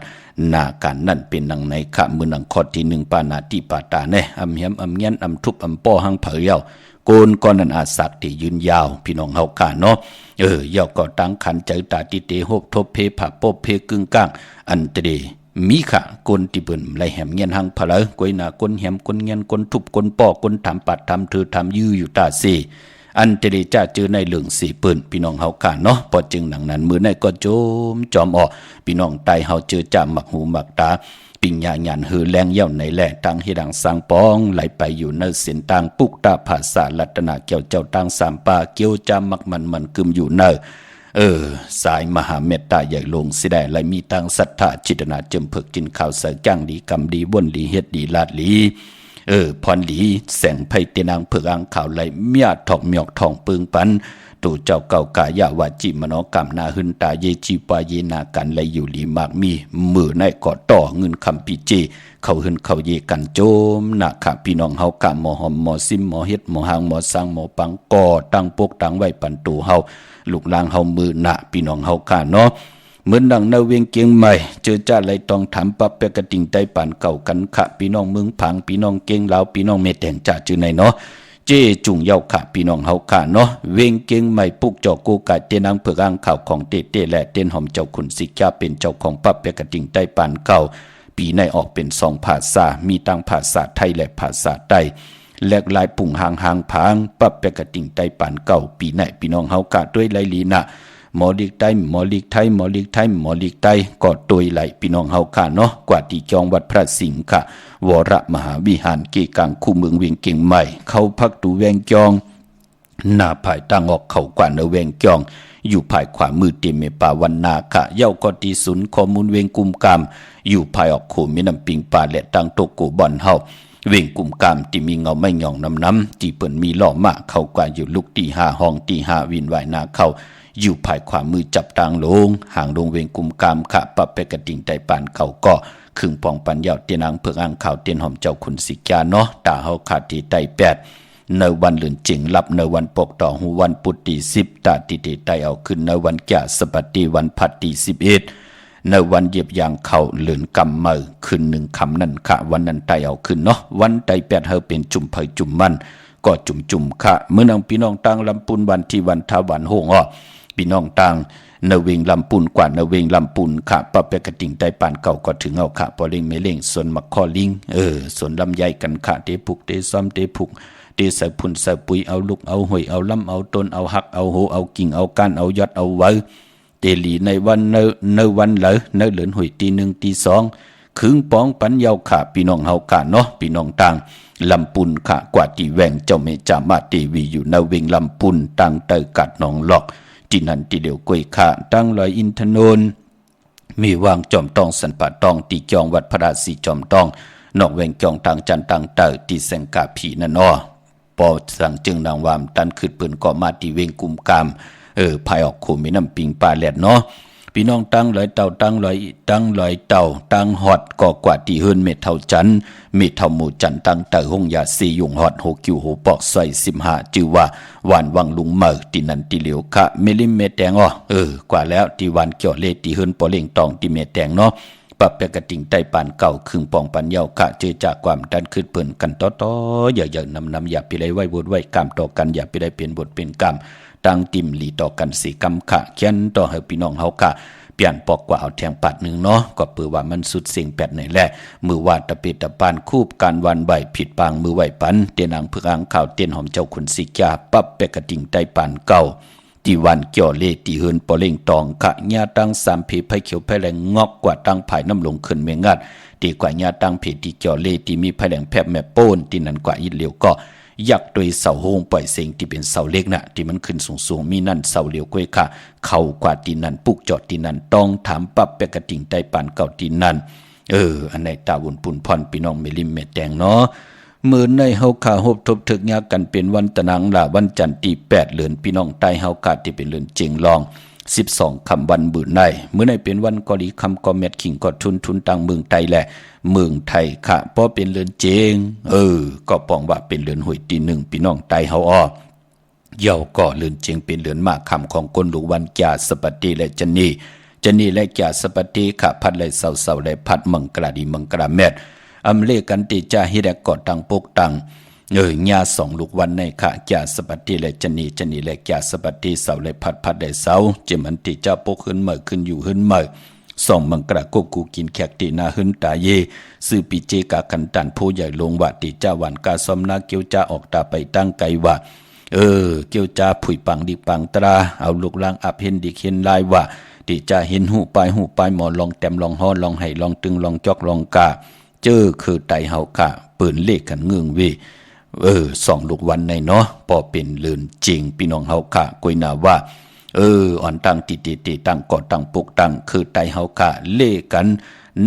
นาการนั่นเป็นนังในขะมือนังคอดที่1ปานาติปาตาเนอำเหียมอำเงี้ยนอำทุบอำป้อหังเผยเย้าโกนก่อนนั้นอาศักที่ยืนยาวพี่น้องเฮาค่ะเนาะเย้าก็ตั้งขันใจตาติเตโหบทบเพผะปบเพกึ่งก้างอันตเดมีค่ะกนที่เปิ้นไหลแหมเงี้ยนหังเผลอกวยหน้ากนแหมกนเงี้ยนกนทุบกนป้อกนถามปัดทำเธอทำยื้ออยู่ตาเซอันเตเดจ้าเจอในเหลืองสีปืนพี่น้องเฮาค่ะเนาะพอจึงหนังนั้นมือในก็จอมออกพี่น้องไตเฮาเจอจ้าหมักหูหมักตาปิญญาญาณหือแรงเย่าในแหล่ตังเฮดังสังปองไหลไปอยู่ในเส้นทางปุกตาภาษาลัตนาเกี่ยวเจ้าตังสามปาเกี่ยวจามักมันกึมอยู่ในสายมหาเมตตาใหญ่ลงสิได้ไหลมีตังศรัทธาจิตนาจำเพิกจินข่าวเสือจ้างดีกรรมดีบ่นดีเฮ็ดดีลาดลีพรหลีแสงไพเตนางเผือกอังข่าวไหลเมียทองเมียกทองปึงปันตูเจ้าเก่ากายาวาจิมโนกรรมนาหึนตาเยจีปาเยนากันไหลอยู่ลีมากมีมือในกอดต่อเงินคำปีเจเขาหึนเขาเยกันโจมนะค่ะพี่น้องเฮากะหมอหอมหมอซิมหมอเฮ็ดหมอหางหมอสังหมอปังก่อตั้งปกตั้งไว้ปันตูเฮาลูกลางเฮามือนะพี่น้องเฮาค่ะเนาะเหมือนดังนาเวียงเกียงใหม่เจอจ้าไหลตองถามปับเปกระติ่งไต้ป่านเก่ากันขะพี่น้องเมืองผังพี่น้องเกียงลาวพี่น้องเมแต่งจ่าจือในเนาะเจจุงเย้าขะพี่น้องเฮาค่ะเนาะเวียงเกียงใหม่ปุกจอกกูกะเตนางเผือกอ่างข่าวของเตและเต้นหอมเจ้าขุนสิกาเป็นเจ้าของปับเปกระติ่งไต้ป่านเก่าปีในออกเป็น2ภาษามีตั้งภาษาไทยและภาษาใต้แหลกลายปุ่งหางพางปับเปกระติ่งไต้ป่านเก่าปีในพี่น้องเฮากะด้วยไหลลีนะ หมอลีกไตหมอลีกไทยหมอลีกไทยหมอลีกไตก็ตุยไหลพี่น้องเฮาค่ะเนาะกว่าที่จองวัดพระสิงห์ค่ะวรมหาวิหารเกกางคู่เมืองเวียงเก่งใหม่เข้าพักตูแวงจองหน้าภายตั้งออกเขากว่าเนแวงจองอยู่ภายขวามือเตมเมป่าวันนาค่ะเย้าก็ที่ศูนย์ข้อมูลเวงกุมกามอยู่ภายออกโขมีน้ำปิงป่าและตังโตโกบอนเฮาเวงกุมกามที่มีเงาไม่หย่องน้ำที่เปิ่นมีล้อมาเข้ากว่าอยู่ลูกตี5ห้องตี5วินไหวนาเข้าอยู่ภายขวามือจับตางลงห่างลงเวงกุมกามค่ะปะเปกระดิ่งไตปานเขาก็ครึ่งปองปัญญาเตียนางเผือกอ่างข่าวเตียนหอมเจ้าขุนสิกาเนาะตาเฮาขาดที่ไต8ในวันเลือนจิงลับในวันปกต่อหูวันปุตติ10ตาติเตไตเอาขึ้นในวันแก่สปัตติวันพัตติ11ในวันเหยียบยางเข่าเลือนกำมือขึ้น1คำนั่นค่ะวันนั้นไตเอาขึ้นเนาะวันไต8เฮาเป็นจุ่มเผยจุ่มมันก็จุ่มค่ะเมื่อนางพี่น้องต่างลำปุนวันที่วันทาวันโฮงพี่น้องต่างเนเวงลำปุนกว่าเนเวงลำปุนค่ะปะเปกระติ่งไตปานเก่าก็ถึงเอาค่ะพอเล่งไม่เล่งส่วนมักข้อลิงส่วนลำใหญ่กันค่ะเตพุกเตซ้อมเตพุกเตใส่พุ่นใส่ปุ๋ยเอาลูกเอาหอยเอาลำเอาต้นเอาหักเอาโหเอากิ่งเอาก้านเอายอดเอาไว้เตลีในวันเนวันเหลือนหอยตี1ตี2ครึ่งป้องปันยาวค่ะพี่น้องเฮาค่ะเนาะพี่น้องต่างลำปุนค่ะกว่าที่แหวงเจ้าเมจามาเตวีอยู่เนเวงลำปุนต่างเตยกัดหนองหลอกที่นั่นที่เดียวกวยค่ะตั้งลอยอินทนนท์มีวางจอมตองสันป่าตองตีจองวัดพระราศีจอมตองนอกแหวงจองต่างจันต่างเตอตีแสงกาผีนั่นปอสั่งจึงนางวามตันขึ้นปืนก่อมาตีเวงกุมกามภายออกโคมีน้ำปิงปลาแหลดเนาะพี่น้องตั้งลอยเต่าตั้งลอยเต่าตั้งฮอดก่อกว่าตีเฮิรนเม็ดเท่าจันเม็ดเท่าหมู่จันตั้งเต่าหงยาซียุงฮอดโหกิวโหปอกใส่15จือว่าหวานวังลุงเมอตีนันตีเหลียวค่ะเมลิมเมแตงกว่าแล้วตีวันเกี่ยวเลตีเฮิรนปอเล่งตองตีเมแตงเนาะปรับเปกระติ่งไตปานเก่าครึ่งปองปันเยาค่ะเจอจากความดันขึ้นเปิ่นกันต่ออย่านำอย่าไปเลยไว้บทไว้กรรมต่อกันอย่าไปได้เปลี่ยนบทเป็นกรรมตั้งติ่มหลีต่อกันสีกรรมค่ะเขียนต่อให้พี่น้องเฮาค่ะเปลี่ยนปอกกว่าเอาแทงปัดหนึ่งเนาะก็เปือว่ามันสุดเสียง8ไหนแหละมือวาดตะเปตะปานคูบการวันใบผิดปางมือไหวปันเตียนางเผือกอ่างข่าวเตียนหอมเจ้าขุนสิกาปั๊บเปกระติ่งไตปานเก่าตีวันเกี่ยวเลตีเฮินปอเล่งตองกะญาตั้ง3ผีไผเขียวไผแหลงงอกกว่าตั้งภายน้ำลงขึ้นเมงัดตีกว่าญาตั้งผีตีเกี่ยวเลตีมีไผแหลงแพบแม่โป้นตีนั้นกว่าอีเหลียวก็ยักโดยเสาโฮงปล่อยเสียงที่เป็นเสาเล็กน่ะที่มันขึ้นสูงมีนั่นเสาเหลียวก้วยค่ะเข้ากว่าตีนั้นปุกจอดตีนั้นต้องถามปั๊บเปกระติ่งไตปานเก่าตีนั้นอันไหนตาบุญปุ่นพรพี่น้องเมลิมเมแตงเนาะมื้อในเฮาขาฮบทบถึกยากันเป็นวันตะนางลาวันจันทร์ที่8เดือนพี่น้องใต้เฮาขาที่เป็นเดือนเจงลอง12คำวันบื้อในมื้อในเป็นวันกอลีคำกอแมทขิงกอทุนต่างเมืองไทยแหละเมืองไทยค่ะเพราะเป็นเดือนเจงก็ปองว่าเป็นเดือนหวยที่1พี่น้องใต้เฮาเยาก็เดือนเจงเป็นเดือนมากคำของคนลูกวันจาสปัตติและจันนีและจาสปัตติค่ะพัดและเสาและพัดมังกราดีมังกราแมทอำเลกันติจาฮิแดกกอตังปกตังญา2ลูกวันในค่ะจาสปัตติและจันนีและจาสปัตติเสาและพัดและเสาเจมันติเจ้าปกขึ้นเมื่อขึ้นอยู่ขึ้นเมื่อส่องมังกรากบกูกินแขกตีนาหึนตาเยซื้อปีเจกากันตันผู้ใหญ่ลงว่าติจ้าหวันกาซอมนาเกียวจ้าออกตาไปตั้งไกว่าเกียวจ้าผุยปังดิปังตราเอาลูกล่างอับเห็นดิเห็นลายว่าติจ้าเห็นหูปายหมอลองแต้มลองฮ้อลองไห้ลองตึงลองจอกลองกาคือไตเฮาค่ะปืนเลขขันเงืองเว2ลูกวันในเนาะพอเป็นเลือนจริงพี่น้องเฮาค่ะกวยนาว่าอ่อนตั้งติตั้งกอดตั้งปุกตั้งคือไตเฮาค่ะเล่กัน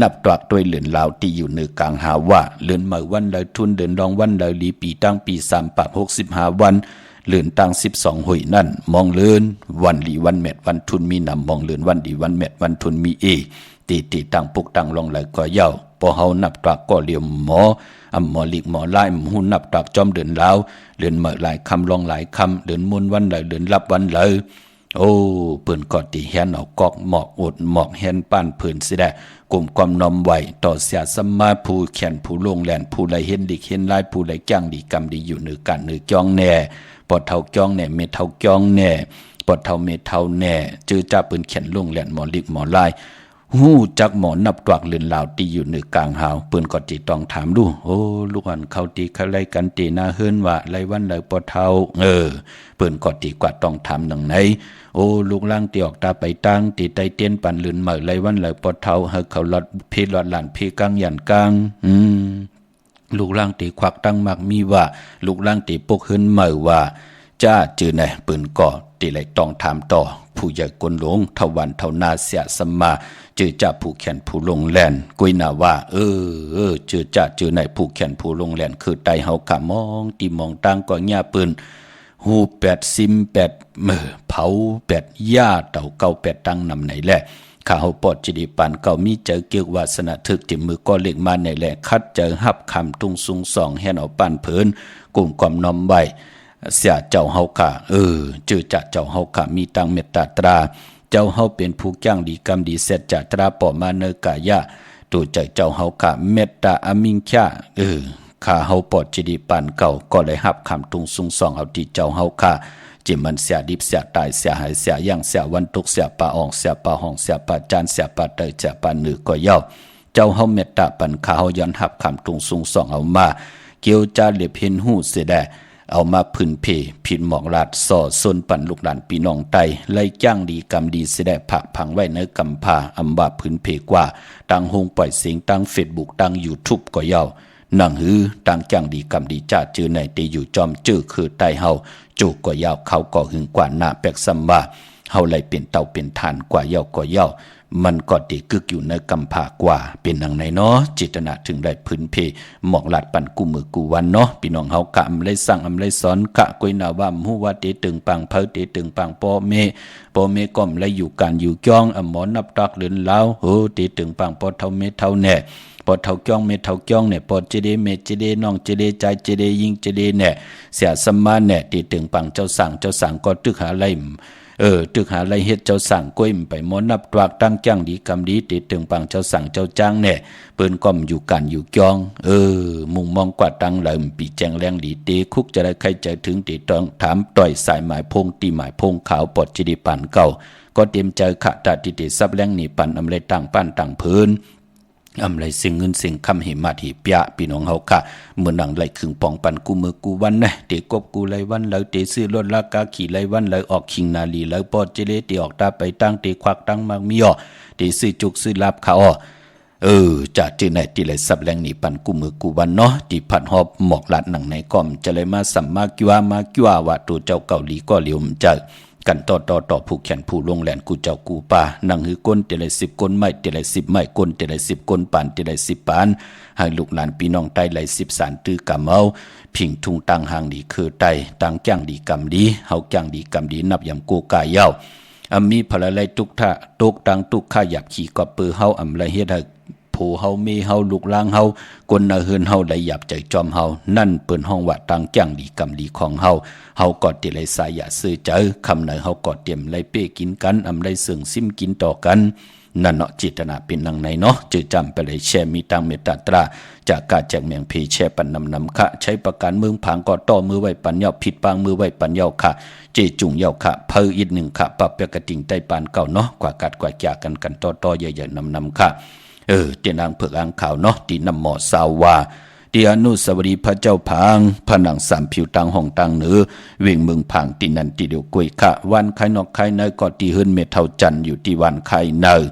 นับตรักด้วยเหลือนลาวที่อยู่ในกลางหาว่าเหลือนเมื่อวันเลยทุนเดินรองวันเลยลีปีตั้งปี3ปับ65วันเหลือนตั้ง12หอยนั่นมองเลือนวันลีวันแมดวันทุนมีนำมองเลือนวันดีวันแมดวันทุนมีตีตั้งปุกตั้งลองเลยก็เย้าพอเฮานับตรักก็เลียมหมอหมอลิกหมอไล่หุ่นนับตรักจอมเดินลาวเลือนเมื่อหลายคำลองหลายคำเลือนมุนวันเลยเลือนรับวันเลยเปิ้นก็ติแฮนเอากอกหมอกอดหมอกแฮนป้านเพิ่นสิได้กลุ่มความนอมไหวต่อเสียสัมมาผู้แขนผู้ลงแลนผู้ใดเห็นดิเห็นลายผู้ใดจ้างดีกรรมดีอยู่เหนือกันเหนือจ้องแน่ปอดเท่าจ้องแน่เมเท่าจ้องแน่ปอดเท่าเมเท่าแน่จื้อจ้าเปิ้นแขนลงแลนหมอลิกหมอลาย หู้จักหมอนับตวักเลือนลาวตีอยู่เหนือกลางหาวเปิ้นก็ติต้องถามดูโอ้ลูกอันเขาตีเขาไล่กันตีหน้าเฮือนว่าไล่วันไล่ปอเฒ่าเปิ้นก็ตีกว่าต้องถามหนังไหนโอ้ลูกล่างตีออกตาไปตั้งตีไตเตียนปันเลือนเหมอไล่วันไล่ปอเฒ่าเฮาเขาลอดเพลอดหลานเพกังยันกลางลูกล่างตีควักตั้งมักมีว่าลูกล่างตีปกเฮือนเหมอว่าจ้าจือไหนเปิ้นก็ตีไล่ต้องถามต่อผู้ใหญ่กวนหลวงเทวันเทานาเสียสมมาเจอจ่าผู้แขนผู้ลงแลนกุยนาว่าเจอจ่าเจอในผู้แขนผู้ลงแลนคือไตเฮากะมองตีมองตั้งก็ญ่าปืนหู8ซิม8เผา8ย่าเต่าเก่า8ตั้งนำไหนแหละข้าเฮาปอดจิดีปานเก่ามีเจอเกี่ยววาสนาทึกจิมือก็เล็กมาในแหละคัดเจอหับคำตุงซุงสองแห่นเอาปานเพิ่นกลุ่มความน้อมไว้เสียเจ้าเฮากะเจอจ่าเจ้าเฮากะมีตังเมตตาตราเจ้าเฮาเป็นผู้จ้างดีกรรมดีเสร็จจากตราปอมาเนกายะตัวใจเจ้าเฮากะเมตตาอมิงค่าข้าเฮาปอดจิดีปานเก่าก็เลยหับคำตุงซุงสองเอาที่เจ้าเฮากะจิมันเสียดิบเสียตายเสียหายเสียย่างเสียวันตุกเสียปาอ่องเสียปาห้องเสียปาจานเสียปาเตยเสียปาหนือก็ย่อเจ้าเฮาเมตตาปันข้าเฮาย้อนหับคำตุงซุงสองเอามาเกี่ยวจาเล็บเห็นหูเสียแดเอามาพื้นเพผิดหมอกลาดส่อส่วนปั่นลูกหลานพี่น้องไตไล่จ้างดีกรรมดีเสด็จผักพังไว้ในกำพาอำบาพื้นเพกว่าตั้งโฮงปล่อยเสียงตั้งเฟซบุ๊กตั้งยูทูบก็เย้าหนังหือตั้งจ้างดีกรรมดีจ้าจือในตีอยู่จอมจื้อคือไตเฮาจูก็เย้าเขาก็หึงกว่าหน้าแปกซัมบาเฮาไล่เป็นเต่าเป็นทานกว่าเย้าก็เย้ามันก็ตีกึกอยู่ในกำพากว่าเป็นหนังไหนเนาะจิตนาถึงได้พื้นเพหมอกลาดปั่นกูมือกูวันเนาะพี่น้องเฮากะอำเลยสั่งอำเลยสอนกะกวยนาว่าฮู้ว่าเตตึงปังเผาเตตึงปังพ่อเมก็มเลยอยู่การอยู่จ้องอำหมอนับตักเลือนลาวโหเตตึงปังพ่อเท่าเมเท่าแน่พอเท่าจ้องเมเท่าจ้องเนี่ยพอเจเดเมเจเดน้องเจเดใจเจเดยิงเจเดแน่เสียสมาแน่เตตึงปังเจ้าสั่งก็ตึกหาไล่ตึกหาไรเฮ็ดเจ้าสั่งก้อยไปมอนับตวากตั้งจ้างดีกรรมดีติดถึงปังเจ้าสั่งเจ้าจ้างแน่เปิ้นก้มอยู่กันอยู่จองมุงมองกว่าตั้งเลยปีแจงแรงดีตีคุกจะได้ใครใจถึงตีต้องถามต่อยสายหมายพงตีหมายพงขาวปอดจิดีปันเก่าก็เตรียมใจขะตาติซับแรงหนีปันอำเลยตั้งปั้นตั้งพื้นอำไรสิ่งเงินสิ่งคำหิมาถีเปียพี่น้องเฮาค่ะเมื่อนังไหลขึงปองปันกูมือกูวันนะเตกบกูไหลวันไหลเตซื้อรถลากาขี่ไหลวันไหลออกคิงนาลีไหลปอดเจเลเตออกตาไปตั้งเตควักตั้งมากมีอ่อเตซื้อจุกซื้อลาบขาอ้อจะจื้อไหนที่ไหลสับแรงนี่ปันกูมือกูวันเนาะที่ผัดหอบหมอกลัดหนังในก้อมจะเลยมาสัมมากิวาว่าตัวเจ้าเกาหลีก็เหลียวมใจกันต่อผู้แขนผู้ลงแหลนกูเจ้ากูป่านั่งหือก้นเตลัย10ก้นไม้เตลัย10ไม้ก้นเตลัย10ก้นปานเตลัย10ปานให้ลูกหลานพี่น้องไตไหล10สารตื้อกะเมาผิงทุงตังหางดีคือไตตังจ้างดีกำดีเฮาจ้างดีกำดีนับยำโกกายเย้ามีพละไลทุกท่าตกตังตุกข้าหยับขี่ก็ปือเฮาไรเฮ็ดให้ผู้เฮามีเฮาลูกล่างเฮาคนน่ะเฮือนเฮาได้หยับใจจอมเฮานั่นเปิ้นห้องว่าตังจ้างดีกำดีของเฮาก็ติเลยสายอย่าซื้อเจอคำไหนเฮาก็เตรียมไล่เป้กินกันไรเสื่องซิมกินต่อกันนั่นเนาะจิตนาเป็นนังในเนาะจือจำไปเลยแช่มีตังเมตตาตราจากกาแจกเมียงเพแช่ปันนำค่ะใช้ประการเมืองผางก็ต่อมือไว้ปันเยาผิดปางมือไว้ปันเยาค่ะเจจุงเยาค่ะเพออีกหนึ่งค่ะปรับเปกติงใต้ปานเก่าเนาะกว่ากัดกว่าจากกันต่อใหญ่ๆนำค่ะเตียนางเผือกอ่างขาวเนาะตีนำหมอสาวาตีอนุสาวรีย์พระเจ้าพางผนังสามผิวตังห้องตังเหนือเวียงเมืองผางตีนันตีเดียวกวยค่ะวันไข่นอกไข่เนยก็ตีเฮิรนเมเท่าจันอยู่ที่วันไข่เนย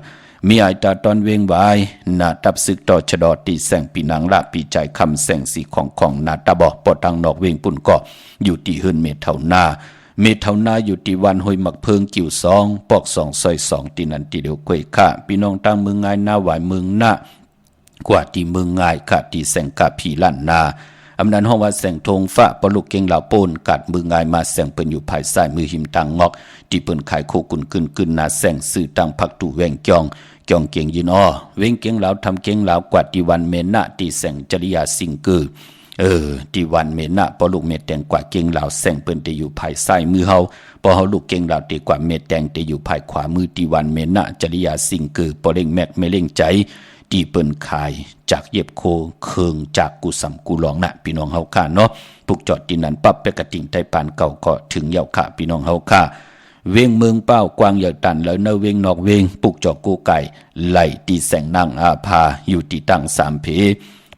มีไอตาตอนเวงวายนาตับซึกต่อชะดอตีแสงปีนางละปีใจคำแสงสีของนาตาบอกปอตังนอกเวงปุ่นก็อยู่ที่เฮิรนเมเท่านาอยู่ที่วันห้วยหมักเพิงกิ่ว2ปอก2ซอย2ตีนันตีเดียวกวยค่ะพี่น้องตั้งเมืองง่ายหน้าหวายเมืองหน้ากว่าที่เมืองง่ายค่ะที่แสงกาผีลั่นนาอำนาจห้องว่าแสงธงฟ้าปลุกเก่งเหล่าโปนกัดเมืองง่ายมาแสงเปิ้นอยู่ภายใต้มือหิมตังงอกที่เปิ้นขายโคกุนกึนนาแสงสื่อตังพักตู่แวงจองเก่งยินเว้งเก่งเหล่าทำเก่งเหล่ากว่าที่วันเมนะที่แสงจริยาสิงกือที่วันเมนะปอลูกเมแตงกว่าเก่งเหล่าแสงเปิ้นจะอยู่ภายซ้ายมือเฮาพอเฮาลูกเก่งเหล่าตีกว่าเมแตงจะอยู่ภายขวามือที่วันเมนะจริยาสิงกือปอเล่งแมกไม่เล่งใจที่เปิ้นขายจากเย็บโคเคืองจากกูสำกูหลองนะพี่น้องเฮาค่ะเนาะผูกจอดที่นั้นปั๊บไปกระติ่งไทยปานเก่าก็ถึงเยาค่ะพี่น้องเฮาค่ะ เวงเมืองเป้ากวางเหยาตันแล้วเนเวงนอกเวงปุกจอกกูไก่ไหลตีแสงนางอาภาอยู่ตีตั้งสามเพ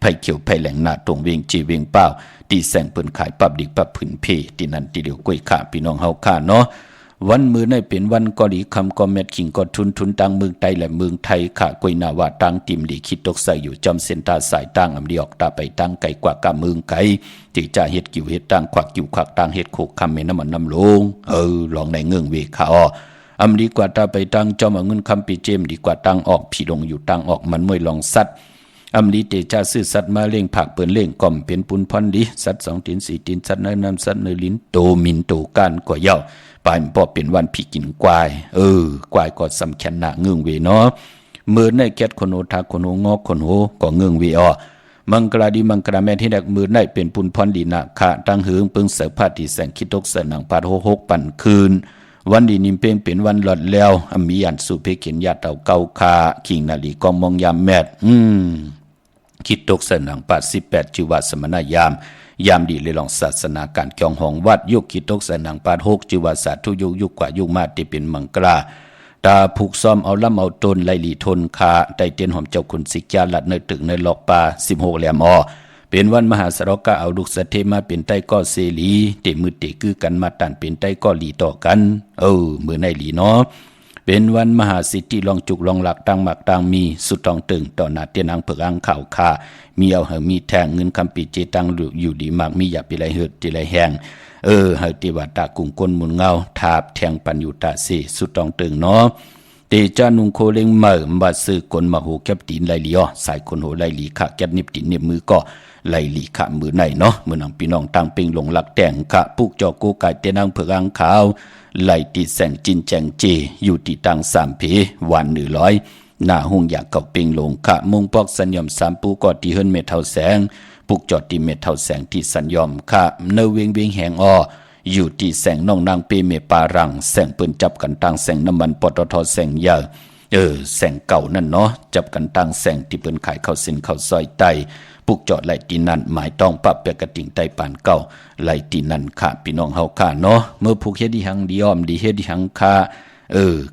ไผ่เขียวไผ่แหลงหน้าตรงเวงจีเวงเป้าตีแสงเปิ้นขายปับดิกปับผืนเพตีนันตีเดียวกล้วยขาพี่น้องเฮาข้าเนาะวันมือในเป็นวันกอลีคำกอเม็ดขิงกอทุนตังเมืองไทยและเมืองไทยขากวยนาวาตังติมดีคิดตกใส่อยู่จำเส้นตาสายตังอำดีออกตาไปตังไก่กว่ากะเมืองไก่ที่จะเฮ็ดกิ่วเฮ็ดตังควักกิ่วควักตังเฮ็ดโคกคำเมน้ำมันน้ำลงลองในเงื่องเวขาอำดีกว่าตาไปตังจอมเอาเงินคำปีเจมดีกว่าตังออกผีลงอยู่ตังออกมันมวยลองสัตอำลีเตจาซื้อสัตว์มาเล่งผักเปิ้นเล่งก่อมเป็นปุนพรดีสัตว์2 ตีน 4 ตีนสัตว์น้อยน้ำสัตว์เนื้อลิ้นโตมินโตก้านกว่าเย้าปลายมันพอเป็นวันผีกินควายควายก็สำคัญหนักเงื่องเวเนาะเมื่อในแคทคนโอทาคนโองอกคนโหก็เงื่องเวมังกราดีมังกราแม่ที่แดกมือในเป็นปุนพรดีนาคาตั้งหืงเปิงเสือผ้าที่แสงคิดตกเสือหนังพาด6ปั่นคืนวันดีนิมเพ่งเป็นวันหลอดแล้วมีอันสุเพเขียนยาเต่าเกาคาขิงนาลีกองมองยามแมดคิดตกเสือหนัง88จิวาสมณยามดีเลยลองศาสนาการเกี่ยวหองวัดยุคคิดตกใส่หนังปาด6จิวาสาทุยุคกว่ายุคมาที่เป็นมังกราตาผูกซ้อมเอาล่ำเอาตนไลลีทนคาไตเตียนหอมเจ้าคุณสิกยาลัดในตึกในหลอกปลา16แหลมเป็นวันมหาสรกะเอาดุกสะเทมาเป็นไต้ก็เสลีเตมือเตคือกันมาตันเป็นไต้ก็ลีต่อกันมือในลีเนาะเป็นวันมหาสิทธิลองจุกลองหลักตั้งหมักตั้งมีสุดตองตึงต่อหน้าเตียนางเผือกอังข่าวคามีเอามีแทงเงินคำปีเจตังอยู่ดีมากมีอย่าไปไรเหือดทีไรแหงเฮติวัตตากุ่งก้นมุนเงาทาบแทงปัญยุตาสีสุดตองตึงเนาะเตจานุงโคเลงเมื่อมาซื้อกลมาโหแคบตีนไลลีสายคนโหไลลีขะแคบนิบตีนเนียมือก็ไลลีขะมือในเนาะมือนังพี่น้องตั้งเป่งลงหลักแต่งขะปุกจอกูไก่เตียนางเผือกอังขาวไลตีแสงจินแจงเจอยู่ที่ตัง3 เพวัน100หน้าหุ่งอยากเก่าเป่งลงขะมุงปอกสัญญอม3ปูกอดที่เฮิรนเมเท่าแสงปุกจอดที่เมเท่าแสงที่สัญญอมขะเนเวงแหงอยู่ที่แสงน้องนางเปเมปารังแสงปืนจับกันตังแสงน้ำมันปตทแสงยาแสงเก่านั่นเนาะจับกันตังแสงที่เปิ้นขายเข้าสินเข้าซอยไตปุกจอดไหลตีนั่นหมายต้องปรับเปียกระติ่งไตปานเก่าไหลตีนั่นค่ะพี่น้องเฮาค่ะเนาะเมื่อผูกเฮ็ดดิหังดีอ้อมดีเฮ็ดดิหังค่ะ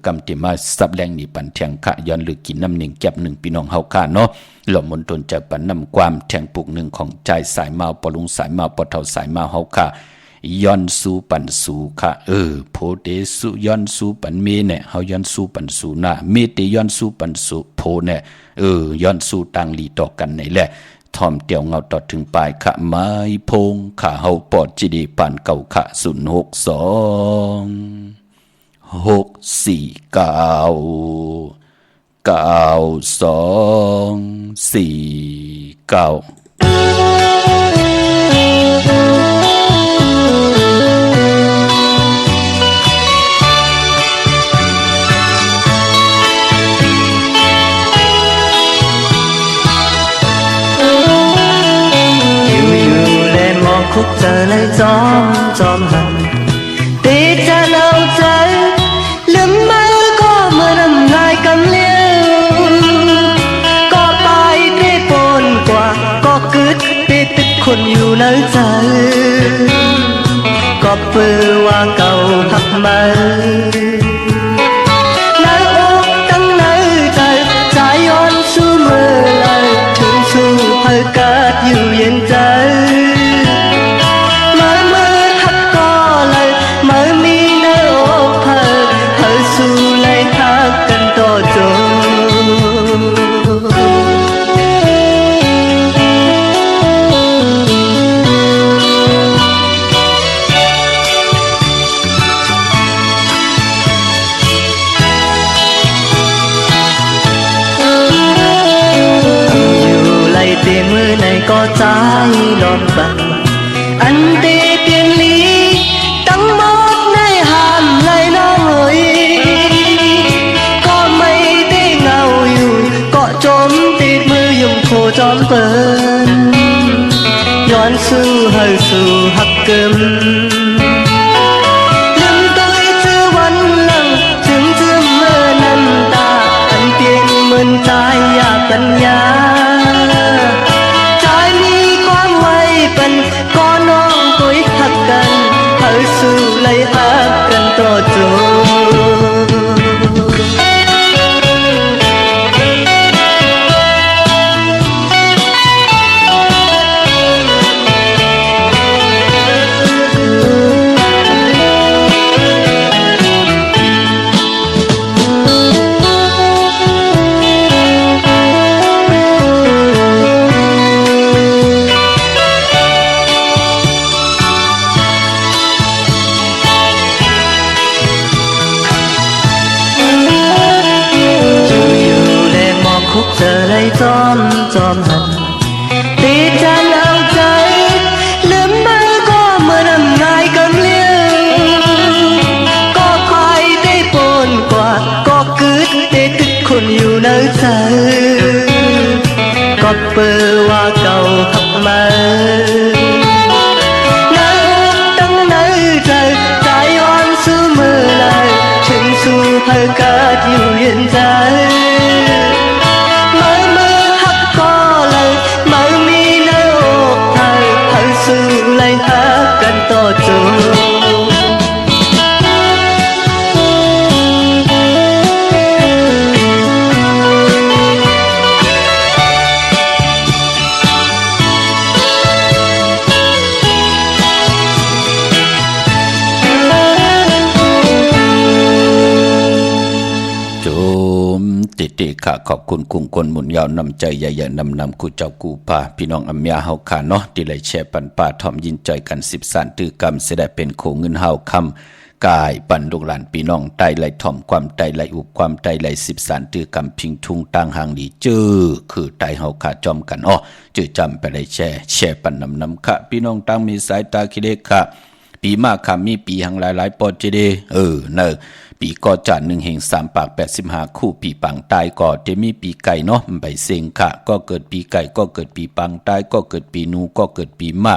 กำติมาสับแรงนี่ปันแทงค่ะย้อนลึกกินน้ำหนึ่งแก็บหนึ่งพี่น้องเฮาค่ะเนาะหล่อมนตนจะปันน้ำความแทงปุกหนึ่งของใจสายมาปลุงสายมาปเท่าสายมาเฮาค่ะย้อนสู่ปันสู่ค่ะโพเตสุย้อนสู่ปันเมเนี่ยเฮาย้อนสู่ปันสู่หน้าเมเตย้อนสู่ปันสู่โพเนี่ยย้อนสู่ต่างลีต่อกันนี่แหละทอมเตียวเงาต่อถึงปลายขะไม้พงขะเฮาปอดจีดีปานเก่าขะ
khúc giờ lại gióm hận tí cha lâu trái lấm mơ có mưa nằm lại cầm liêu có bài tê bồn quả có cứt tê tíchคนอยู่ในใจก็เปื้อว่าเก่าหักมาในอกตั้งในใจใจย้อนสู้มือเลยถึงสู้ให้เกิดอยู่เย็นใจcó trái đòn bằng anh tê tiền lý tăng mót nơi hàm lại nó người có mây tê ngàoอยู่có trốn tê mưa dùng khô trốn bênย้อนสู้ให้สู้หักเกิมลืมตัวชื่อวันหลังถึงชื่อเมื่อน้ำตาอันเปลี่ยนเหมือนใจอยากปัญญาcó non tuổi thật cần hỡi sự lấy hát cần to trốn จอมหันตีจันเอาใจลืมไม่ก็เมื่อนำง่ายกำเลี้ยงก็คอยได้ปนกว่าก็กึดได้ตึกคนอยู่ในใจก็เปิดว่าเก่าหักมาตั้งในใจอ่อนสู้มือเลยถึงสู้เพื่อเกิดอยู่เย็นใจมือหักก็เลยมือมีในอกไทยเพื่อสู้เลยหักกันต่อจน
ติค่ะขอบคุณกุ้งคนหมุนยาวนำใจใหญ่ๆนำกูเจ้ากูป่าพี่น้องอำยาเฮาขาเนาะที่ไหลแชร์ปันป่าทอมยินใจกัน10สานตือกรรมเสด็จเป็นโคเงินเฮาคำกายปันลูกหลานพี่น้องไตไหลทอมความไตไหลอุบความไตไหล10สานตือกรรมพิงทุงต่างหางดีเจอคือไตเฮาขาจอมกันจือจำไปได้แชร์ปันนำค่ะพี่น้องต่างมีสายตาคิเดค่ะปีมากค่ะมีปีหังหลายๆปอจิเดเนอปีก่อจัน1 แห่ง 3 ปาก85คู่ปีปังตายก่อจะมีปีไก่เนาะใบเซงค่ะก็เกิดปีไก่ก็เกิดปีปังตายก็เกิดปีนูก็เกิดปีมะ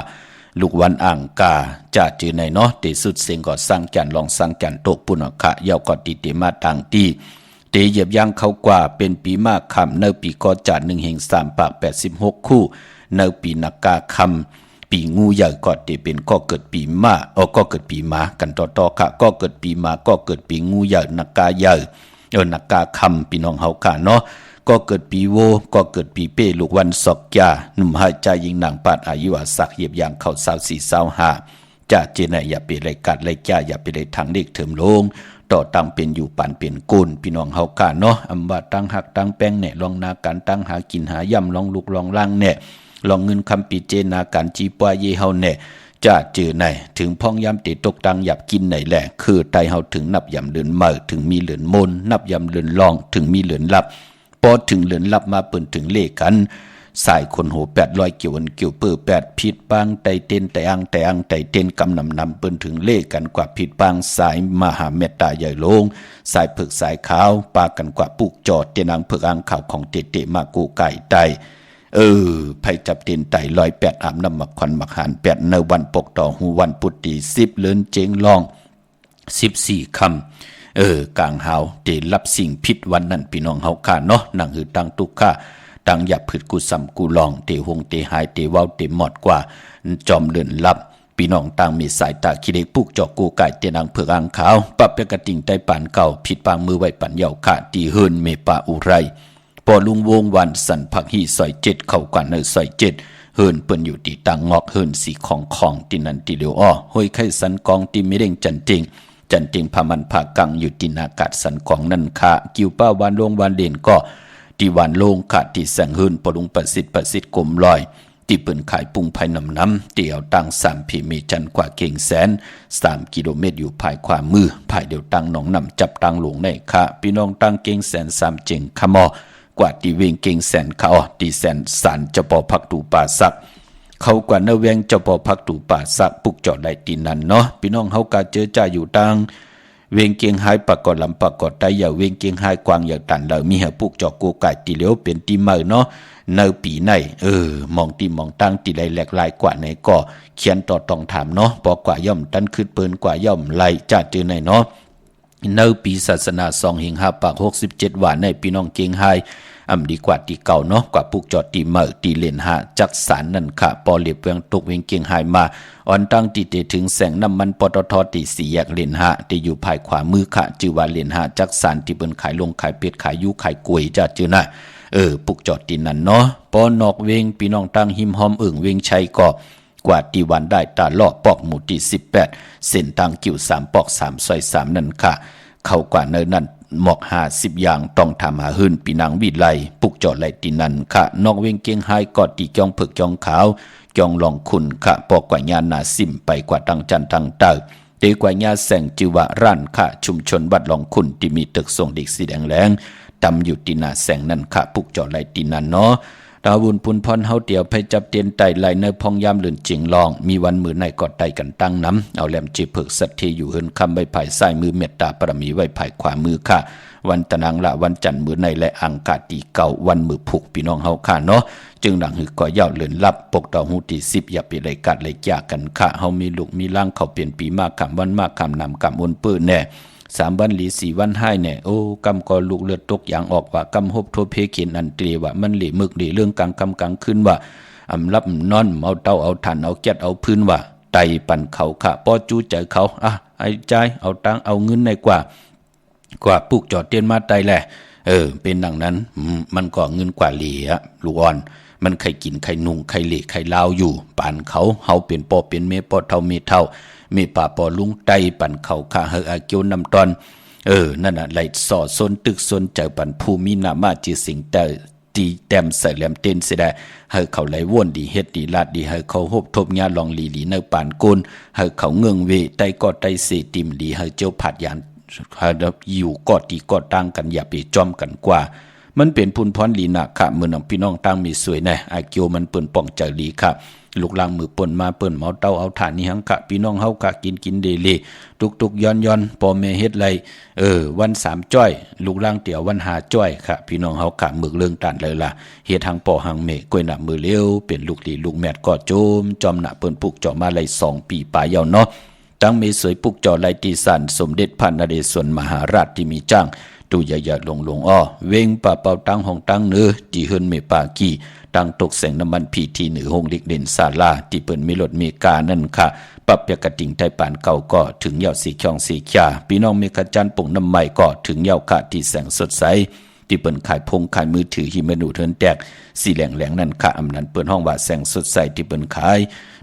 ลูกวันอ่างกาจะจือในเนาะเตสุดเซงก็สร้างจันลองสร้างจันตกปุณค่ะยาวก็ติเตมาต่างตีเตเหยียบย่างเข้ากว่าเป็นปีมากคำเนอปีก่อจัน1 แห่ง 3 ปาก86คู่เนอปีนักกาคำปีงูใหญ่ก็จะเป็นก็เกิดปีม้าก็เกิดปีม้ากันต่อค่ะก็เกิดปีม้าก็เกิดปีงูใหญ่นักกาใหญ่นักกาคำพี่น้องเฮาค่ะเนาะก็เกิดปีโวก็เกิดปีเป้ลูกวันศอกยาหนุ่มหายใจยิงนางปาดอายุอาศักเหยียบยางเข้า24-25จะเจนอย่าไปไรกัดไรจ้าอย่าไปไรทางเด็กเถิมลงต่อตั้งเป็นอยู่ปันเป็นกุนพี่น้องเฮาค่ะเนาะอำว่าตั้งหักตั้งแป้งเนี่ยลองนาการตั้งหากินหาย่ำลองลูกลองล่างเนี่ยลองเงินคำปีเจนาการจีปวายเยเฮาเนี่ยจะเจอไหนถึงพ้องยำติดตกตังหยับกินไหนแหละคือไตเฮาถึงนับยำเลือนเมื่อถึงมีเหลือนมนนับยำเลือนลองถึงมีเหลือนลับพอถึงเหลือนลับมาเปิ่นถึงเลขกันสายคนโห800เกี่ยวอันเกี่ยวเปื้อ8ผิดปางไตเต้นไตอังไตเต้นกำนำเปิ่นถึงเลขกันกว่าผิดปางสายมหาเมตตาใหญ่ลงสายเผือกสายขาวปากันกว่าปุกจอดเตนังเผือกอังข่าวของเตมากูไก่ไตไผจับตีนไต่108อาบน้ำมักควันมักหาน8ในวันปกต่อหูวันปุตติ10เลินเจงลอง14คำกลางหาวเตรับสิ่งผิดวันนั้นพี่น้องเฮาค่ะเนาะนั่งหือตั้งตุกค่ะตั้งหยับผึดกูซ้ำกูลองเตหงเตหายเตเว้าเตหมอดกว่าจอมเลื่อนลับพี่น้องต่างมีสายตาคิเด็กปุกจอกกูไก่เตนังเผือกอ่างขาวปรับเปกระติ่งไต้ปานเก่าผิดปางมือไว้ปันเหยาค่ะตีเฮินเมปาอุไรพอลุงวงวันสันผักหีซอย7เข้ากันในซอย7เฮินเปิ้นอยู่ตีตังงอกเฮินสีของตีนันตีเหลียวห้อยไข่สันกองตีไม่เด้งจันติงพามันผากังอยู่ตีนากาศสันกองนั่นค่ะกิวป้าวันลงวันเด่นก็ตีวันลงค่ะตีแสงเฮินปลุงประสิทธิ์กลมลอยตีเปิ้นขายปุงภายน้ำเตี่ยวตัง3พีเมจันกว่าเก่งแสน3กิโลเมตรอยู่ภายขวามือภายเดียวตังหนองนำจับตังหลงในค่ะพี่น้องตังเก่งแสน3เจงขมอกว่าตีเวงเก่งแสนเขาตีแสนสารเจ้าปอพักตูป่าสักเขากว่าเนเวงเจ้าปอพักตูป่าสักปุกจอดได้ตีนันเนาะพี่น้องเขากาเจอจ่าอยู่ตังเวงเกียงไฮปากกอดลำปากกอดไตอย่าเวงเกียงไฮกวางอย่าตันเรามีเหปุกจอกกูไก่ตีเหลียวเป็นตีเมื่อเนาะเนปีไหนมองตีมองตั้งตีไหลแหลกลายกว่าไหนก็เขียนต่อตองถามเนาะปอกว่าย่อมตันคืดเปินกว่าย่อมไหลจ่าเจอไหนเนาะเนปีศาสนา2 หิง5 ปาก67ว่าในพี่น้องเกียงไฮดีกว่าตีเก่าเนาะกว่าปุกจอดตีเมื่อตีเลนหาจักสารนั่นค่ะปอเลียบเวียงตกเวียงเกียงไฮมาอ่อนตั้งตีเตถึงแสงน้ำมันปตทตี4แยกเลนหาตีอยู่ภายขวามือค่ะจือว่าเลนหาจักสารที่เปิ้นขายลงขายเป็ดขายยูขายกล้วยจ้าจือนะปุกจอดตีนั่นเนาะปอนอกเวงพี่น้องตั้งหิมหอมเวงชัยก็กว่าตีวันได้ตาลอกปอกหมู่ที่18เส้นทางกิ่ว3ปอก3ซอย3นั่นค่ะเข้ากว่าเนินนั้นหมอก50อย่างต้องทำหาหื่นปีนังวิไลปุกจอดไหลตีนันค่ะนอกเวงเกียงไฮกอดตีจองเผือกจองขาวจองลองคุณค่ะปอกกว่าญานาซิมไปกว่าตังจันตังเตอ เตกว่าญาแสงจิวะร้านค่ะชุมชนบัดหลองคุณที่มีตึกส่งเด็กสีแดงแรง ตำอยู่ตีนาแสงนั่นค่ะปุกจอไหลตีนันเนาะดาวบุญพุนพรเฮาเดียวไปจับเตียนไตไหลในพองยามเลื่อนจิงลองมีวันมือในกอดไตกันตั้งน้ำเอาแหลมจีเพิกสัตทีอยู่เฮินคำใบไผ่ซ้ายมือเมตตาปรมีไว้ไผ่ขวามือค่ะวันตะนังละวันจันทร์มือในและอังกาตีเก่าวันมือผูกพี่น้องเฮาค่ะเนาะจึงดังหือก่อยาวเลื่อนลับปกต่อหูตี10อย่าไปเลยกัดเลยยากกันค่ะเฮามีลูกมีล่างเขาเปลี่ยนปีมากคำวันมากคำนำคำอ้นปื้นแน่3 วันหลี4 วันให้เนี่ยโอ้กำก็ลูกเลือดตกอย่างออกว่ากำหบโทเพเขียนอันตรีว่ามันหลีมึกหลีเรื่องกลางกำกลางขึ้นว่าอำรับนอนเอาเต้าเอาถ่านเอาแก๊สเอาพื้นว่าไตปั่นเขาค่ะป้อจู้ใจเขาไอ้ใจเอาตังเอาเงินในกว่าปลูกจอดเตียนมาไตแหละเป็นดังนั้นมันก็เงินกว่าหลีอะลูกอ่อนมันใครกินใครนุ่งใครเหล่ใครลาวอยู่ป่านเขาเฮาเป็นปอเป็นเมปอเท่าเมเท่ามีป่าปอลุงไตปั่นเขาข้าเฮออาเกียวนำตอนนั่นน่ะไหลสอซนตึกซนใจปั่นภูมินามาจิสิงแต่ตีแต้มใส่แหลมเต้นเสียได้เฮอเขาไหลว่นดีเฮ็ดดีลาดดีเฮอเขาฮบทบญาลองลีลีในป่านกุนเฮอเขาเงืองเวไตก็ไตเสติมดีเฮอเจ้าผัดยานเฮออยู่กอดตีกอดตั้งกันอย่าไปจอมกันกว่ามันเป็นพุนพรลีนาค่ะมือน้องพี่น้องตั้งมีสวยแน่อาเกียวมันเปิ้นป่องใจลีค่ะลูกหลังมือเปิ้นมาเปิ้นเมาเต้าเอาฐานนี่หังกะพี่น้องเฮากะกินเดลีทุกย้อนพ่อแม่เฮ็ดไรวัน3จ้อยลูกหลังเตี่ยววัน5จ้อยค่ะพี่น้องเฮากะมึกเรื่องตันเลยล่ะเฮ็ดทางป่อหังเมกล้วยหน้ามือเลี้ยวเป็นลูกหลีลูกแมดก็จมจอมหน้าเปิ้นปลูกจ่อมาไล2 ปีปลายาวเนาะตั้งมีสวยปลูกจ่อไลตีสันสมเด็จพระนเรศวรมหาราชที่มีจ้างตูใหญ่ๆลงอ้อเวงป่าเป่าตั้งห้องตั้งเนื้อจีเฮินเมปากีตั้งตกแสงน้ำมันพีทีเหนือห้องเด็กเด่นศาลาที่เปิ้นมีรถเมกานั่นค่ะปรับเปียกระติ่งไทยปานเก่าก็ถึงยาวสีช่องสีขยาพี่น้องเมกะจันปุ่งน้ำใหม่ก็ถึงยาวค่ะที่แสงสดใสที่เปิ้นขายพงขายมือถือหิมนูเทินแตกสีแหลงนั่นค่ะอำนั้นเปิ้นห้องว่าแสงสดใสที่เปิ้นขาย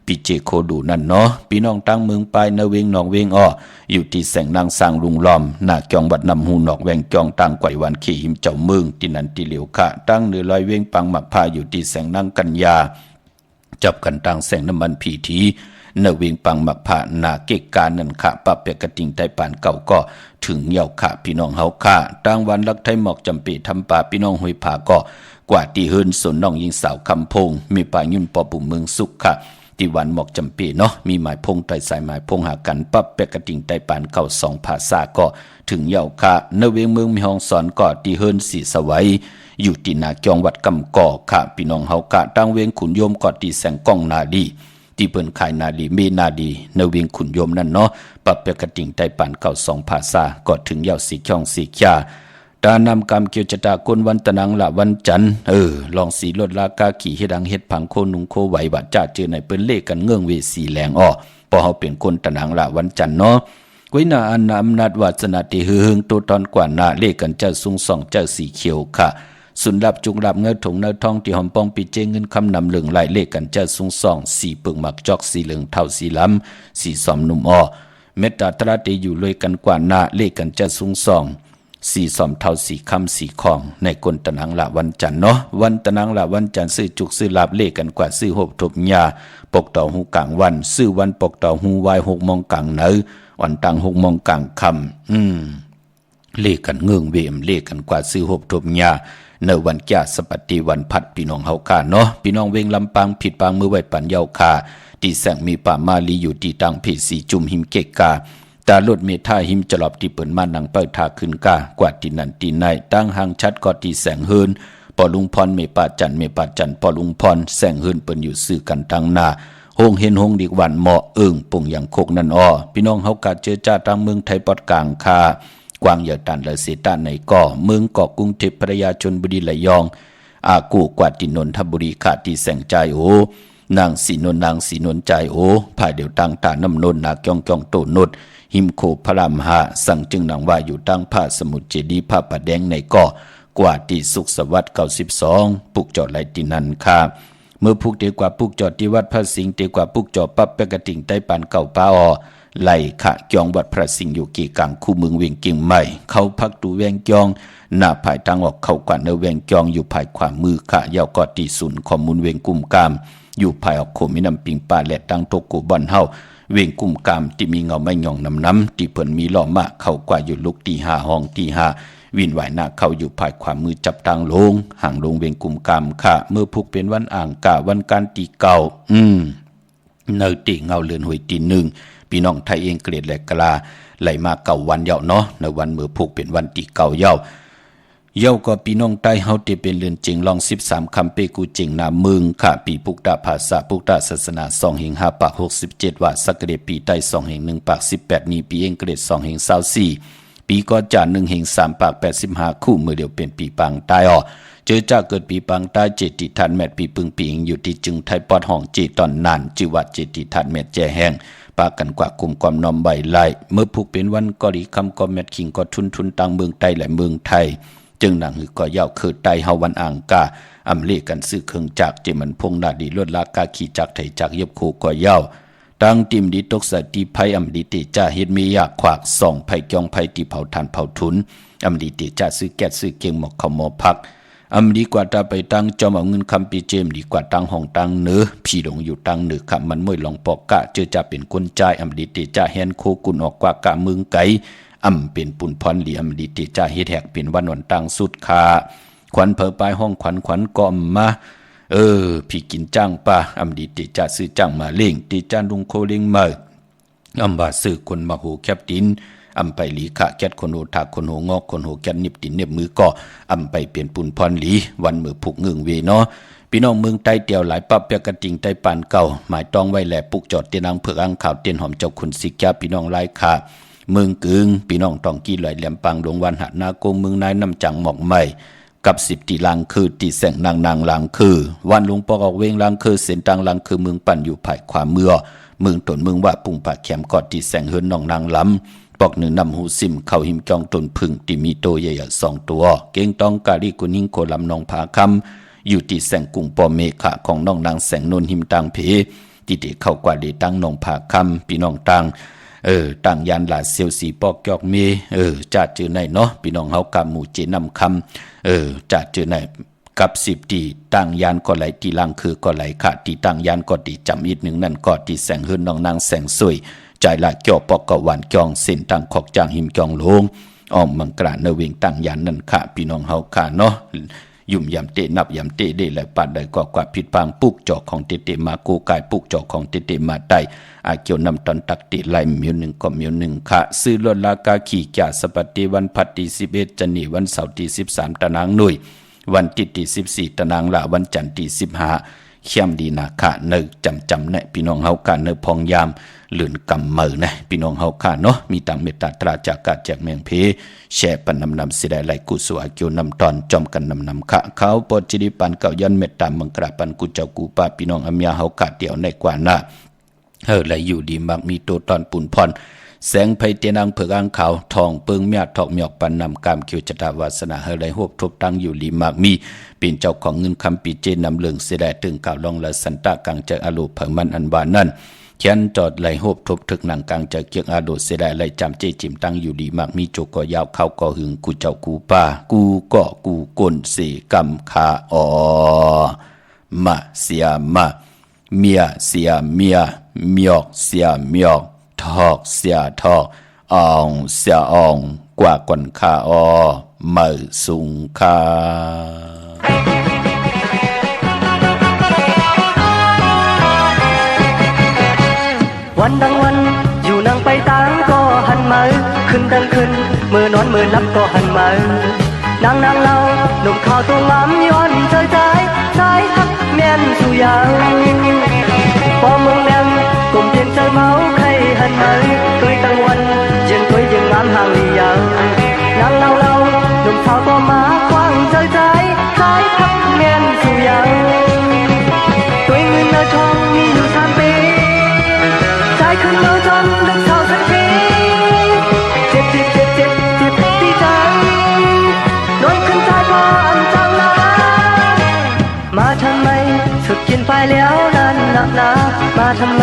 พี่เจโคดูนั่นเนาะพี่น้องตั้งเมืองปลายนาเวงหนองเวงอ้ออยู่ที่แสงนางสร้างลุงล้อมหน้าจองวัดนำหูหนอกแวงจองตั้งไกววันขี่หิมเจ้าเมืองที่นั่นที่เหลียวค่ะตั้งเนือลอยเวงปังหมักพาอยู่ที่แสงนางกัญญาจับกันตั้งแสงน้ำมันพีทีเนเวงปังหมักพาหน้าเกกการนั่นค่ะปรับเปียกระติ่งไทยปานเก่าก็ถึงยาวค่ะพี่น้องเฮาค่ะตั้งวันลักไทยหมอกจำปีทำป่าพี่น้องห้วยผาก็กว่าที่เฮินสนน้องยิงสาวคำพงมีป่ายุ่นปอปุ่มเมืองสุขค่ะที่วันหมอกจำปีเนาะมีหมายพงไตสายหมายพงหากันปั๊บเปกกระติ่งไตปานเก่า2 ภาษาก็ถึงเยาวค่ะเนเวงเมืองมีห้องสอนก็ที่เฮินสีสวัยอยู่ที่นาจองวัดกำก่อค่ะพี่น้องเฮากะตั้งเวงขุนโยมก็ที่แสงก้องนาดีที่เปิ้นขายนาดีเมนาดีเนเวงขุนโยมนั่นเนาะปั๊บเปกกระติ่งไตปานเก่า2 ภาษาก็ถึงเยาวสีช่องสีขยาตานำกรรมเกี่ยวจตากนวันตะนังละวันจันทร์ลองสีลดลากาขี่เฮ็ดดังเฮ็ดผังโคนุงโคไหวบาดจ่าเจอในเปิ้นเลขกันเงื่องเวสีแหลงอ้อพอเฮาเป็นคนตะนังละวันจันทร์เนาะกุ้ยนาอันนาอำนาจวาสนาติหึงตัวตอนกว่านาเลขกันเจ้าสุงส่องเจ้าสีเขียวค่ะสุนรับจุกรับเงาถงเงาทองที่หอมปองปีเจเงินคำนำเหลืองไหลเลขกันเจ้าสุงส่องสีปึงหมักจอกสีเหลืองเท่าสีล้ำสีสอมนุ่มอ้อเมตตาตราติอยู่เลยกันกว่านาเลขกันเจ้าสุงส่องสีสอมเท่าสีคำสีของในกลตะนังละวันจันทร์เนาะวันตะนังละวันจันทร์ซื้อจุกซื้อลาบเลขกันกว่าซื้อหบทบยาปกต่อหูกลางวันซื้อวันปกต่อหูวาย6 โมงกลางเนอวันตัง6 โมงกลางคำเลขกันเงื่องเวมเลขกันกว่าซื้อหบทบยาในวันแก่สปฏิวันพัดพี่น้องเฮาค่ะเนาะพี่น้องเวงลำปางผิดปางมือไว้ปันเยาคาที่แสงมีป่ามาลีอยู่ที่ตังเพสีจุมหิมเกกาตาลดเมท่าหิมจลอบที่เปิ่นมานังเปิดทาขึ้นกากว่าที่นั่นที่ไหนตั้งหางชัดก็ที่แสงเฮินปอลุงพรเมปาจันปอลุงพรแสงเฮินเปิ่นอยู่ซื้อกันตั้งหน้าโฮงเห็นโฮงดีกวันเหมาะปุ่งอย่างโคกนั่นอ้อพี่น้องเฮากะเจอจ้าทางเมืองไทยปอดกลางคากวางเหยาตันและเสตานในก่อเมืองเกาะกรุงเทพพระยาชลบุรีระยองอากูกว่าที่นนทบุรีขาที่แสงใจโอนางสีนนใจโอผาเดียวตั้งตาน้ำนนนาจองโตนดหิมโคพระรามหาสั่งจึงนางว่าอยู่ตั้งผ้าสมุทรเจดีผ้าปะแดงในก่อกว่าที่สุขสวัสดิ์92ปุกจอดไหลตินันค่ะเมื่อพุกเดียวกว่าปุกจอดที่วัดพระสิงห์เดียวกว่าปุกจอดปั๊บเปกระติ่งใต้ปานเก่าป้าอไหลขะจองวัดพระสิงห์อยู่กี่กลางคู่เมืองเวียงกิ่งใหม่เขาพักตูแวงจองหน้าภายทางออกเข้ากว่าเนแวงจองอยู่ภายขวามือขะยาวกอดที่ศูนย์ข้อมูลเวียงกุมกามอยู่ภายออกโคมิน้ำปิงป่าและตั้งโตโกบอนเฮาเวียงกุมกามที่มีเงาไม่หย่องน้ำที่เพิ่นมีล้อมะเข้ากว่าอยู่ลุกที่5ห้องที่5 วินไหวหน้าเขาอยู่ภายความมือจับตังลงห่างลงเวียงกุมกามค่ะเมื่อพุกเป็นวันอ่างกะวันการตีเก่าเนอตีเงาเลือนหวยตีหนึ่งพี่น้องไทยเองเกลียดแหลกกลาไหลมาเก่าวันเยาเนาะในวันเมื่อพุกเป็นวันตีเก่าเยาก็พี่น้องใต้เฮาเตเป็นเรือนจริงลอง13คำเปกูจริงนามึงค่ะปีปุกดาภาษาปุกดาศาสนา2แห่ง5ปาก67ว่าสักเดปีใต้2แห่ง1ปาก18นี้ปีเองเกรด2แห่ง24ปีก็จ่า1แห่ง3ปาก85คู่มือเดียวเป็นปีปังใต้เจอจากเกิดปีปังใต้เจติทันแมทปีปึงปีงอยู่ที่จึงไทยปอดห้องเจตอนนานจือว่าเจติทันแมทแจแห้งปากันกว่าคุมความนอมใบไล่เมื่อพุกเป็นวันก็ดีคำก็แมทคิงก็ทุนตังเมืองใต้และเมืองไทยจึงหนังหือก็ยาวคือไตเฮาวันอ่างกาอำเลกันซื้อเครื่องจักรเจมันพงนาดีลวดลากาขี่จักรไถจักรเย็บโคก็ยาวตั้งติมดีตกสติภัยอำดีติจ่าเฮ็ดมียากขวากส่องภัยจองภัยตีเผาทานเผาทุนอำดีติจ่าซื้อแก๊สซื้อเกียงหมอกเขาหมอพักอำดีกว่าตาไปตั้งจอมเอาเงินคำปีเจมดีกว่าตั้งห้องตั้งเนื้อพี่หลงอยู่ตั้งเนื้อคำมันมวยลองปอกกะเจอจะเป็นคนใจอำดีติจ่าแฮนโคกุนออกกว่ากะมึงไกเป็นปุ่นพรเหลี่ยมดีติจ่าเฮ็ดแหกเป็นวันวันตังสุดคาขวัญเผอปลายห้องขวัญกอมมาพี่กินจ้างป่าดีติจ่าซื้อจ้างมาเล่งติจานลุงโคเล่งมาบาซื้อคนมาโหแคบดินไปหลีขะแก๊ดคนโหถากคนโหงอกคนโหแก๊ดนิบดินเน็บมือก็ไปเปลี่ยนปุ่นพรหลีวันมือผูกเงืองเวเนาะพี่น้องเมืองใต้เตียวหลายปับเปียกระติงใต้ปานเก่าหมายต้องไว้แหล่ปุกจอดเตียนังเผือกอังข่าวเตียนหอมเจ้าคุณสิกาพี่น้องหลายค่ะเมืองกึงพี่น้องตองกี้ลอยแหลมปังดวงวันหานาโกเมืองนายน้ำจังหมอกใหม่กับ10ตีลังคือตีแสงนางลังคือวันลุงปอกออกเวงลังคือเส้นตังลังคือเมืองปั่นอยู่ภายขวาเมืองตนเมืองว่าปุ่งปากแขมกอดตีแสงเฮิรนน้องนางล้ำปอกหนึ่งนำหูซิมเข้าหิมจองตนพึ่งตีมีโตใหญ่ๆ2ตัวเก่งตองกาลีกุนิ่งโคลำนองผาคำอยู่ตีแสงกุ้งปอเมฆะของน้องนางแสงนนหิมตังเพตีเดเข้ากว่าเดตั้งน้องผาคำพี่น้องตังต่างยานหลาเซียวสีปอกยอกเมจัดเจอในเนาะพี่น้องเฮากำหมู่เจนำคำจัดเจอในกับ10ตีต่างยานก็ไหลตีลังคือก็ไหลขาดตีต่างยานก็ตีจำอีกหนึ่งนั่นก็ตีแสงเฮิรนน้องนางแสงสวยใจละเกี่ยวปอกกะหวานจองเส้นต่างขอกจางหิมจองโลงอ้อมมังกราเนเวงต่างยานนั่นค่ะพี่น้องเฮาค่ะเนาะยุ่มยำเตนับยำเตเดและปาดได้ก็กว่าผิดปางปุกจอกของเตมากูกายปุกจอกของเตมาได้อาเกี่ยวนำตอนตักติไลมิวหนึ่งก็มิวหนึ่งค่ะซื้อลดลากาขี่จ่าสปฏิวันพัดที่11จันนีวันเสาร์ที่13ตารางหน่วยวันที่14ตารางละวันจันทร์ที่15เข้มดีนาค่ะเนจำเนี่ยพี่น้องเฮาค่ะเนพองยามหลื่นกำมือนะพี่น้องเฮาค่ะเนาะมีต่างเมตตาตราจากกาจากเมืองเพแช่ปันนำสิได้ไหลกุศลเกี่ยวนำตอนจอมกันนำค่ะเขาปอจิริปันเก่ายันเมตตามังกราปันกุเจ้ากูป้าพี่น้องอำยาเฮาค่ะเดี่ยวในกว่าหน้าไหลอยู่ดีมักมีโตตอนปุ่นพรแสงไผเตียนังเผือกอังขาวทองเปิงเมียทอกเมียกปันนำกามเขียวจตาวาสนาไหลโฮบทบตั้งอยู่ลีมักมีเป็นเจ้าของเงินคำปีเจนำเลืองเสดตึงกล่าวลองละสันตะกังเจออาโลเผมันอันบานนั่นแขนจอดไหลโฮบทบถึกหนังกลางเจอเกียงอาโดเสดไหลจำเจจิมตั้งอยู่ดีมักมีโจกยาวเข้าก็หึงกูเจ้ากูป้ากูก็กูกลเสกำคามาเสียมาเมียเสียเมียเมียกเสียเมียกทอกเสียทอกอ่องเสียอ่องกว่าก่อนคามือสูงคา
วันดังวันอยู่นั่งไปต่างก็หันมาขึ้นดังขึ้นมือนอนมือนับก็หันมานางเราหนุ่มขาวตัวงามย้อนใจสายทักแม่นสู่ยาวพอเมืองแนมกลุ่มเพียงใจเมาใครหันมาตุยตั้งวันยังตุยยังงามห่างยาวนางเราหนุ่มขาวก็มาคว้างใจสายทักแม่นสู่ยาวตุยเงินเอาทองมีอยู่3 ปีใจขึ้นเอาจนดึกเท่าสักทีเจ็บที่ใจโดนขึ้นใจพออันจังนะมาทำไมสุดกินไปแล้วนั่นหนักหนามาทำไม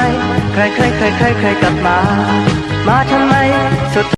เคยกลับมาทำไมสุด